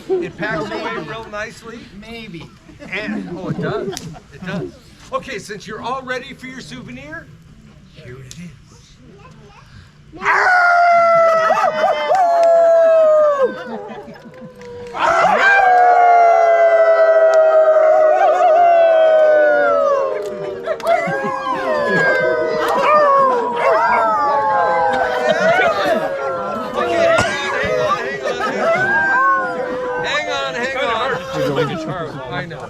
It packs away real nicely. Maybe. And oh, it does. It does. Okay, since you're all ready for your souvenir, here it is. I know.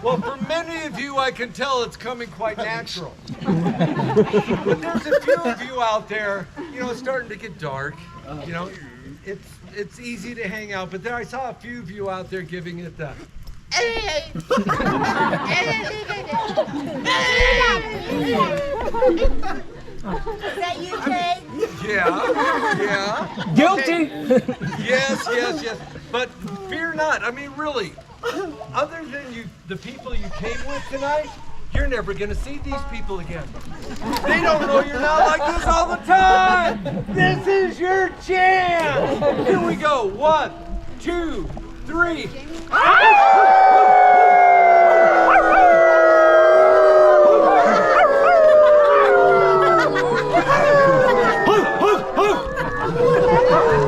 Well, for many of you, I can tell it's coming quite natural. But there's a few of you out there, you know, it's starting to get dark. You know, it's easy to hang out, but there I saw a few of you out there giving it the. Is that you, Jay? Yeah. Guilty. Okay. Yes. But fear not. I mean, really, other than you, the people you came with tonight, you're never going to see these people again. They don't know you're not like this all the time. This is your chance. Here we go. 1, 2, 3.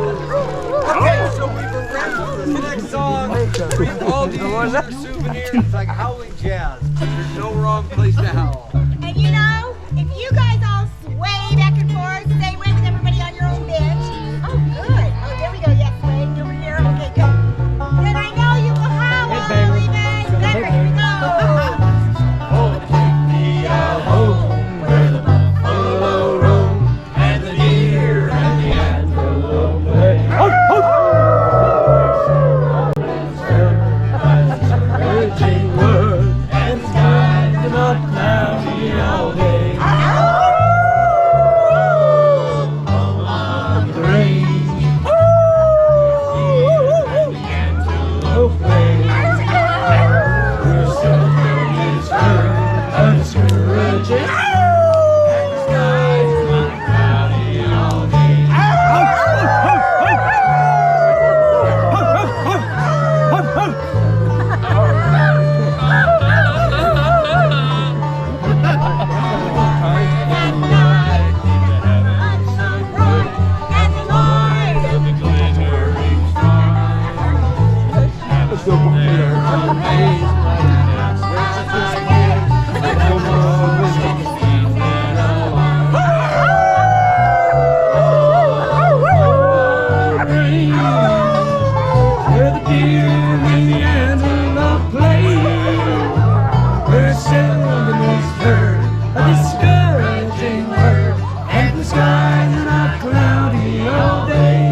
Okay, so we've arranged this next song. We've all these souvenirs. It's like howling jazz. There's no wrong place to howl. And you know, if you guys all sway back and forth, stay away with everybody on your own bench. Oh, good. Oh, there we go. Yes, swaying over here. Okay, good. Then I know you will howl, even. Better. Here we go. Oh, take me out home where the buffalo roam and the deer and the antelope play. Where the deer and the antelope play, where seldom is heard a discouraging word, and the skies are not cloudy all day.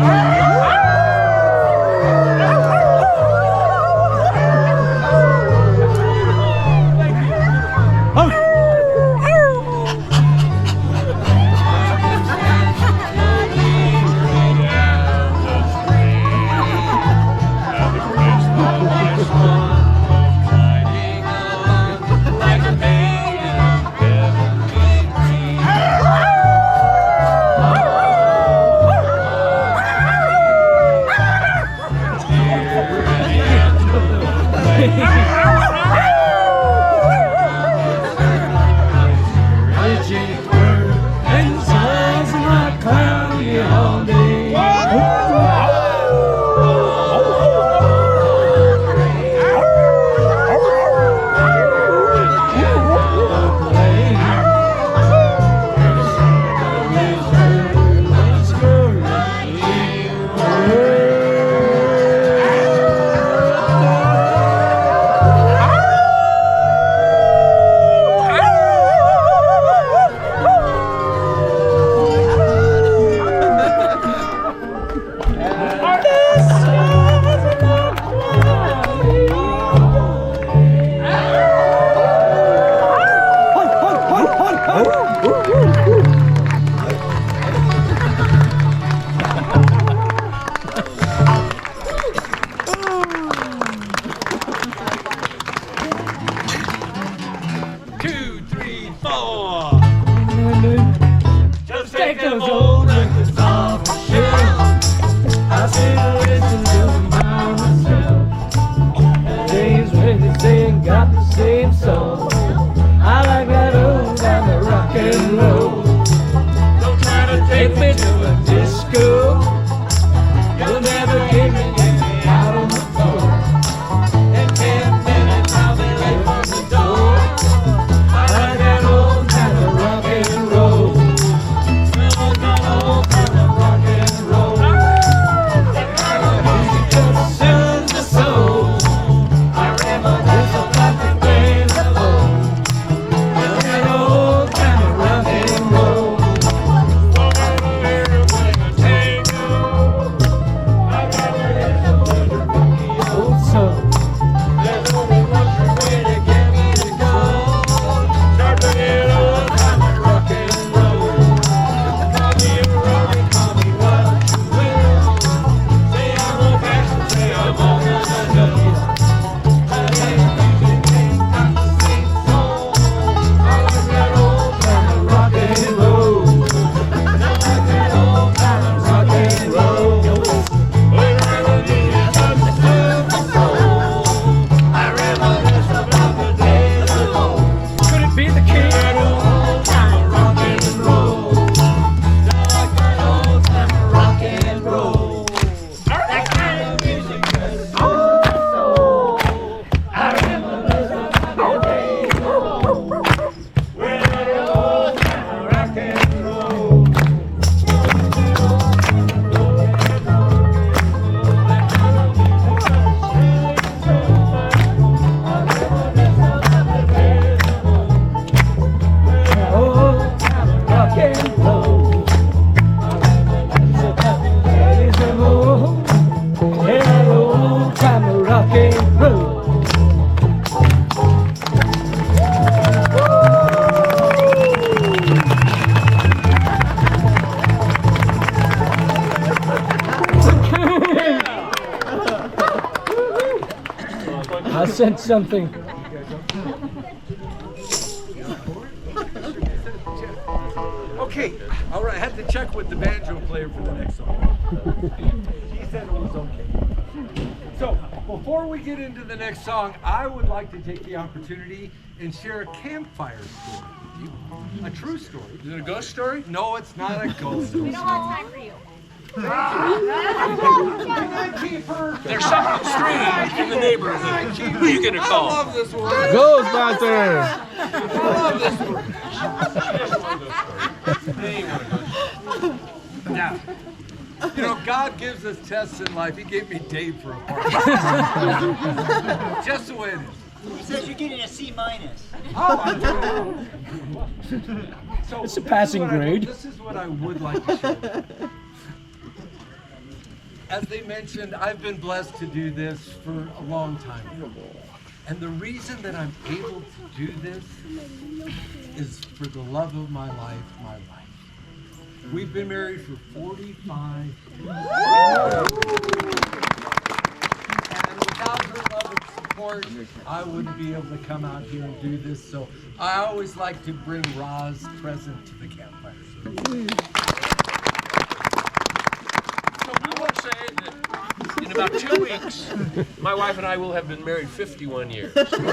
And the skies are not cloudy all day. Just take those old records off the shelf. I still listen to them by myself. Days when they sing got the same soul. I like that old time of rock and roll. Don't try to take me to a disco. You'll never get me out on the floor. In 10 minutes I'll be late from the door. I like that old time of rock and roll. Old time of rock and roll. That kind of music just soothes the soul. I reminisce about the days of old. That old time of rock and roll. Old soul. There's only one sure way to get me to go. Start to get old time of rock and roll. Call me a rolling, call me what you will. Say I'm old fashioned, say I'm old as I know. But ain't music ain't got the same soul. I like that old time of rock and roll. I like that old time of rock and roll. When I was in it, just to soothe my soul. I reminisce about the days of old. Could it be the king? That old time of rock and roll. I like that old time of rock and roll. That kind of music just soothes my soul. I reminisce about the days of old. When that old time of rock and roll. Old time of rock and roll. Days of old. Yeah, old time of rock and roll. I sent something. Okay, all right. I had to check with the banjo player for the next song. He said it was okay. So, before we get into the next song, I would like to take the opportunity and share a campfire story with you. A true story. Is it a ghost story? No, it's not a ghost story. We don't have time for you. There's something strange in the neighborhood. Who are you gonna call? I love this one. Ghostbusters! I love this one. Now, you know, God gives us tests in life. He gave me Dave for a part. Just the way it is. He says you're getting a C minus. Oh, I do. So It's a passing grade. This is what I would like to show. As they mentioned, I've been blessed to do this for a long time. And the reason that I'm able to do this is for the love of my life, my wife. We've been married for 45 years. And without her love and support, I wouldn't be able to come out here and do this. So I always like to bring Ra's present to the campfire. So we want to say that in about 2 weeks, my wife and I will have been married 51 years. Thank you.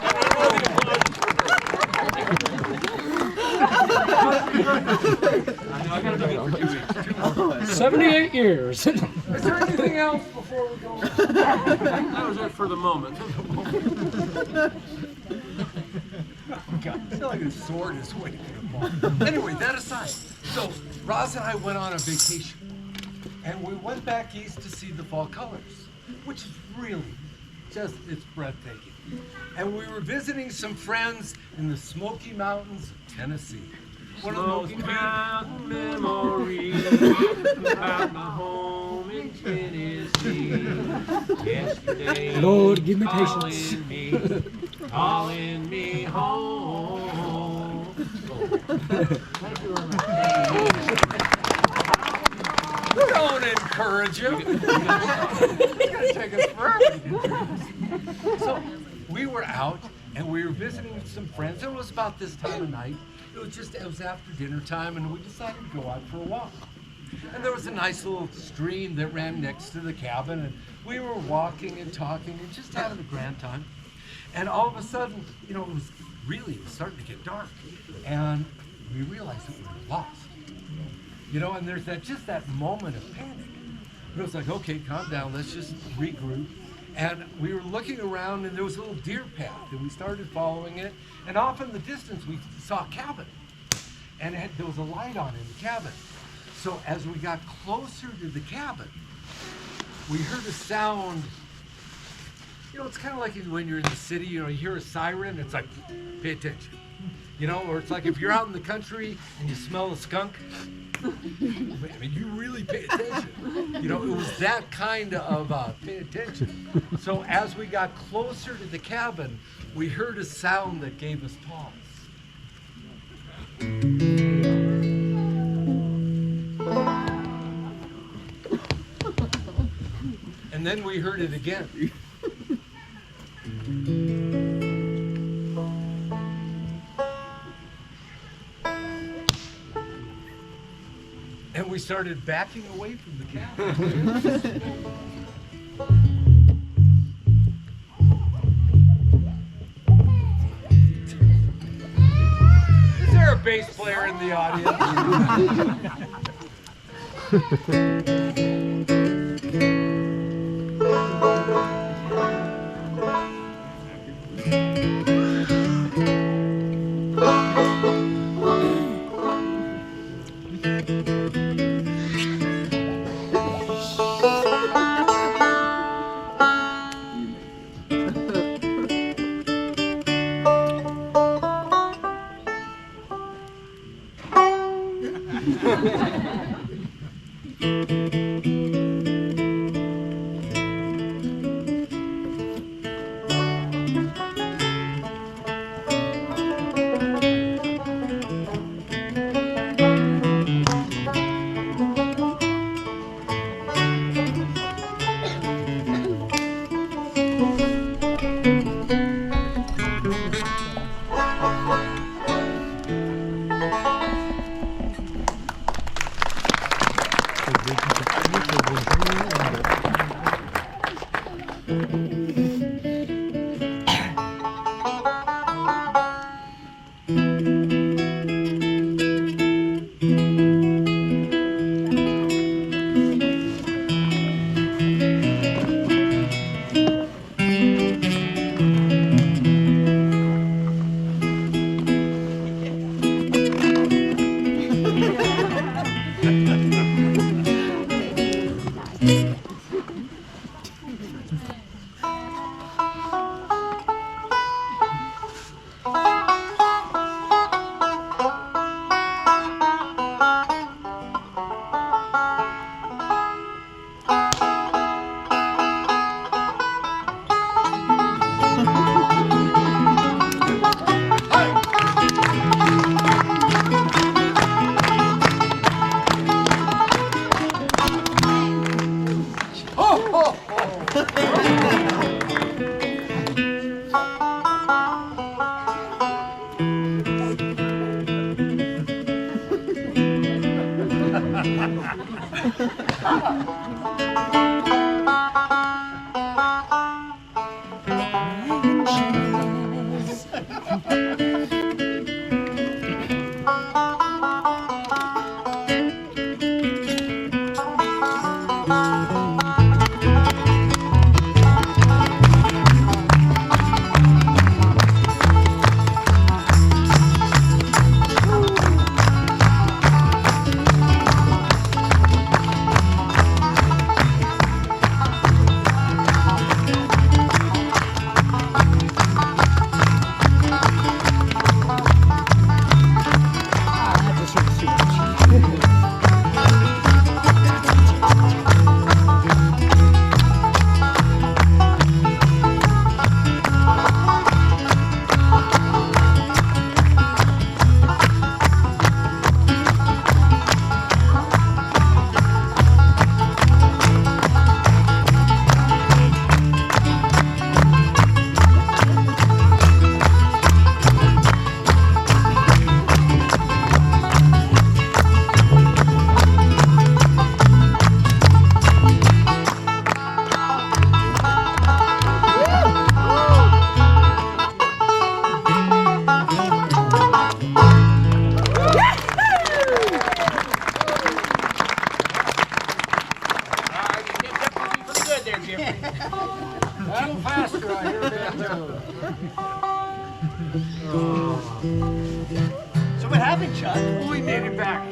And I know the applause is for her. I gotta be good for 2 weeks. 2 more. 78 years. Is there anything else before we go? That was it for the moment. God, I feel like a sword is waiting to fall. Anyway, that aside, so Roz and I went on a vacation, and we went back east to see the fall colors, which is really it's breathtaking. And we were visiting some friends in the Smoky Mountains of Tennessee. One of the most Smoky Mountain memories about my home in Tennessee. Yesterday, Lord, give me patience. calling me home. Don't encourage him. You're gonna take us forever. So we were out and we were visiting with some friends. It was about this time of night. It was after dinner time, and we decided to go out for a walk. And there was a nice little stream that ran next to the cabin, and we were walking and talking and just having a grand time. And all of a sudden, you know, it was starting to get dark, and we realized that we were lost. You know, and there's that moment of panic. It was like, okay, calm down, let's just regroup. And we were looking around, and there was a little deer path, and we started following it. And off in the distance, we saw a cabin, and there was a light on in the cabin. So as we got closer to the cabin, we heard a sound. You know, it's kind of like when you're in the city, you know, you hear a siren, it's like, pay attention. You know, or it's like if you're out in the country and you smell a skunk, I mean, you really pay attention. You know, it was that kind of pay attention. So as we got closer to the cabin, we heard a sound that gave us pause. And then we heard it again. And we started backing away from the cabin. Is there a bass player in the audience? So what happened, Chuck? We made it back.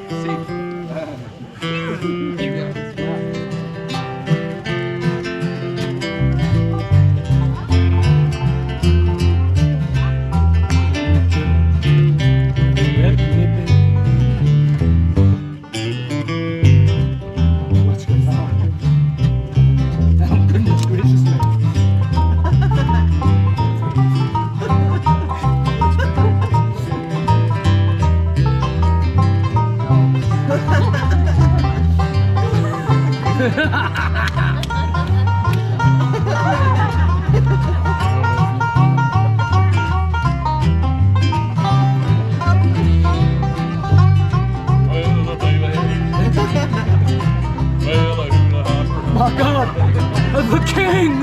My God, the king!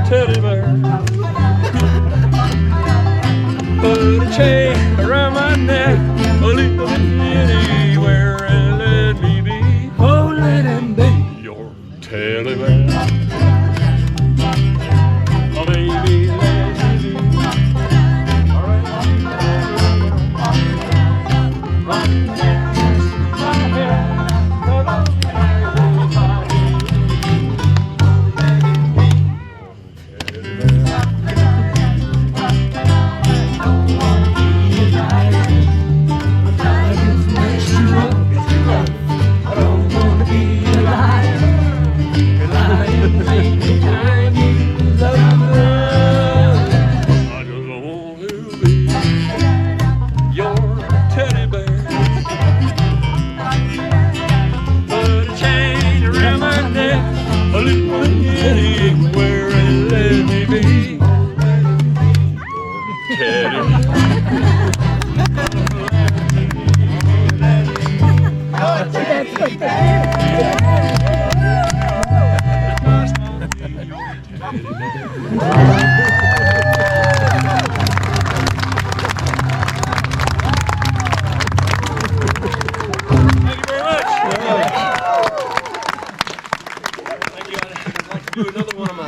Teddy bear. Put a chain around my neck, lead me anywhere and let me be. Oh, let him be your teddy bear. Oh, baby, let me be. All right. Do another one of my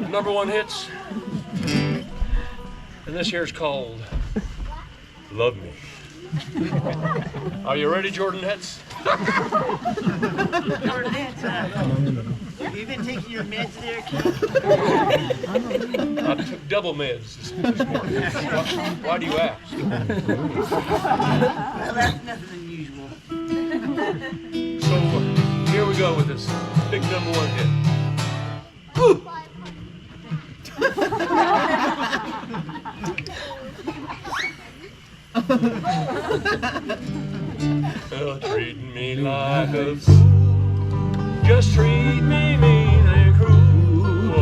number one hits. And this here is called Love Me. Are you ready, Jordanettes? Jordanettes, have you been taking your meds there, kid? I took double meds this morning. Why do you ask? Well, that's nothing unusual. So here we go with this big #1 hit. Treating me like a fool, just treat me mean and cruel.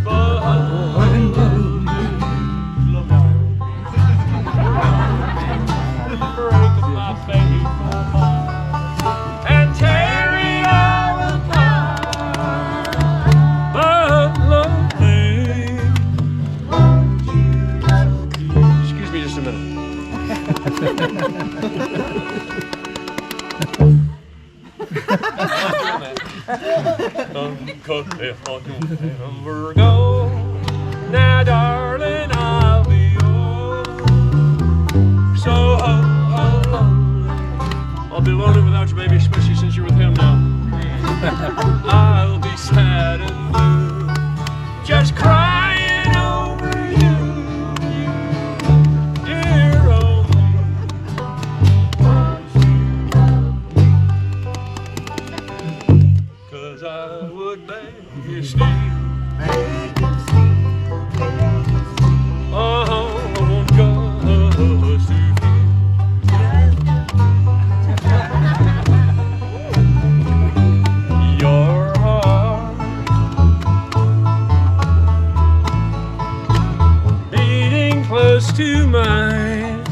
But I break my faithful heart and tear it all apart. But love me. Excuse me just a minute. Cause if I don't ever go, now darling, I'll be yours. So lonely. I'll be lonely without you, baby, especially since you're with him now. I'll be sad and blue, just crying over you, dear old me. Cause I would beg you still. Oh, just to feel your heart beating close to mine.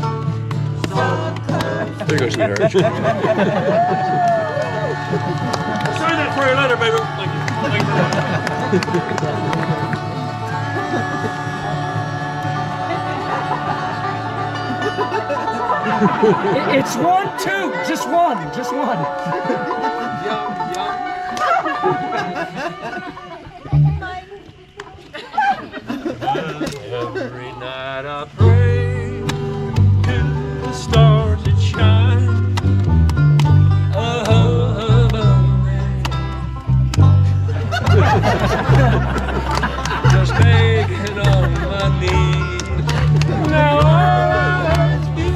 There you go, sweetheart. Sign that for your letter, baby. Thank you. Thank you very much. It's 1, 2, just one. Every night I pray to the stars that shine above me. Just begging on my knees. Now all I ask you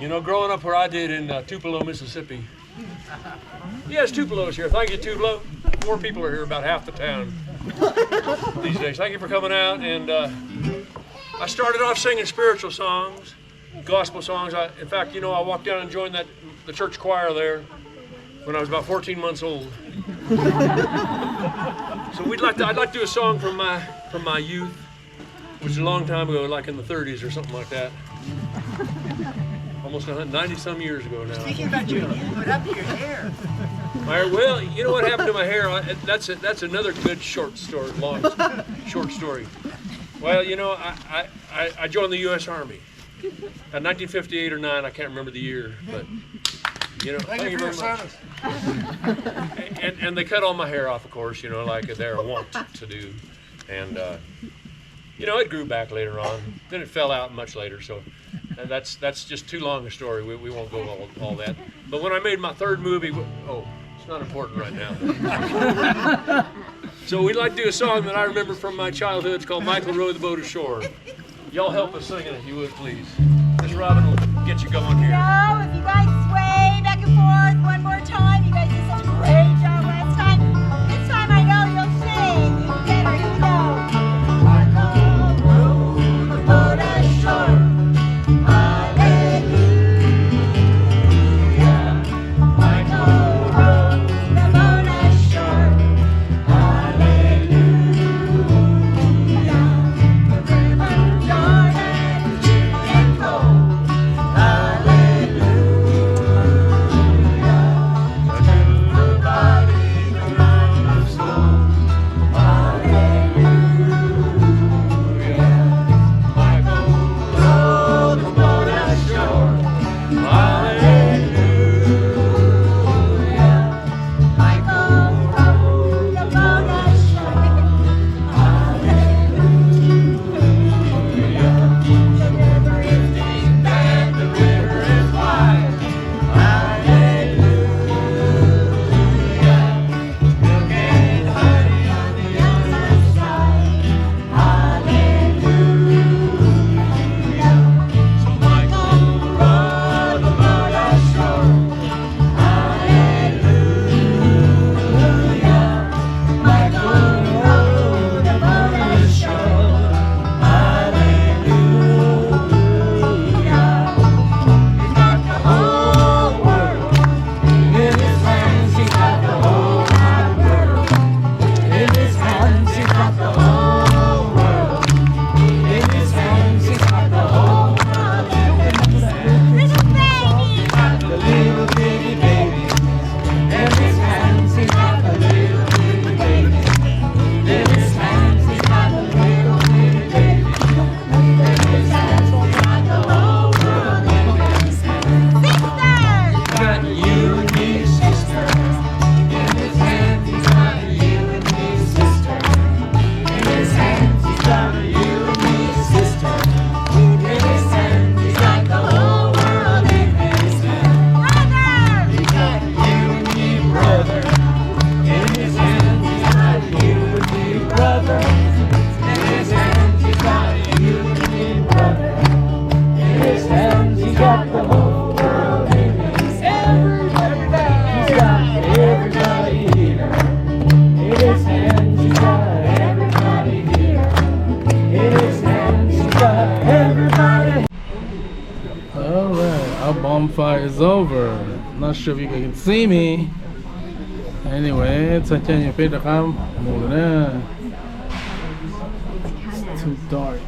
You know, growing up where I did in Tupelo, Mississippi. Yes, Tupelo's here. Thank you, Tupelo. 4 people are here, about half the town these days. Thank you for coming out. And I started off singing spiritual songs, gospel songs. In fact, you know, I walked down and joined the church choir there when I was about 14 months old. So I'd like to do a song from my youth, which is a long time ago, like in the 30s or something like that. Almost 90 some years ago now. Speaking about your youth, what happened to your hair? Well, you know what happened to my hair? That's another good short story, long short story. Well, you know, I joined the U.S. Army in 1958 or 9. I can't remember the year, but you know, thank you very much. And they cut all my hair off, of course, you know, like they're wont to do, and you know, it grew back later on. Then it fell out much later, so. And that's just too long a story. We won't go all that. But when I made my 3rd movie, it's not important right now. So we'd like to do a song that I remember from my childhood. It's called Michael Rowed the Boat Ashore. Y'all help us sing it if you would, please. Miss Robin will get you going here. So if you guys sway back and forth one more time, you guys did such a great job last time. This time I know you'll sing even better. Here we go. Michael rowed the boat ashore. Bonfire is over. Not sure if you can see me. Anyway, it's too dark.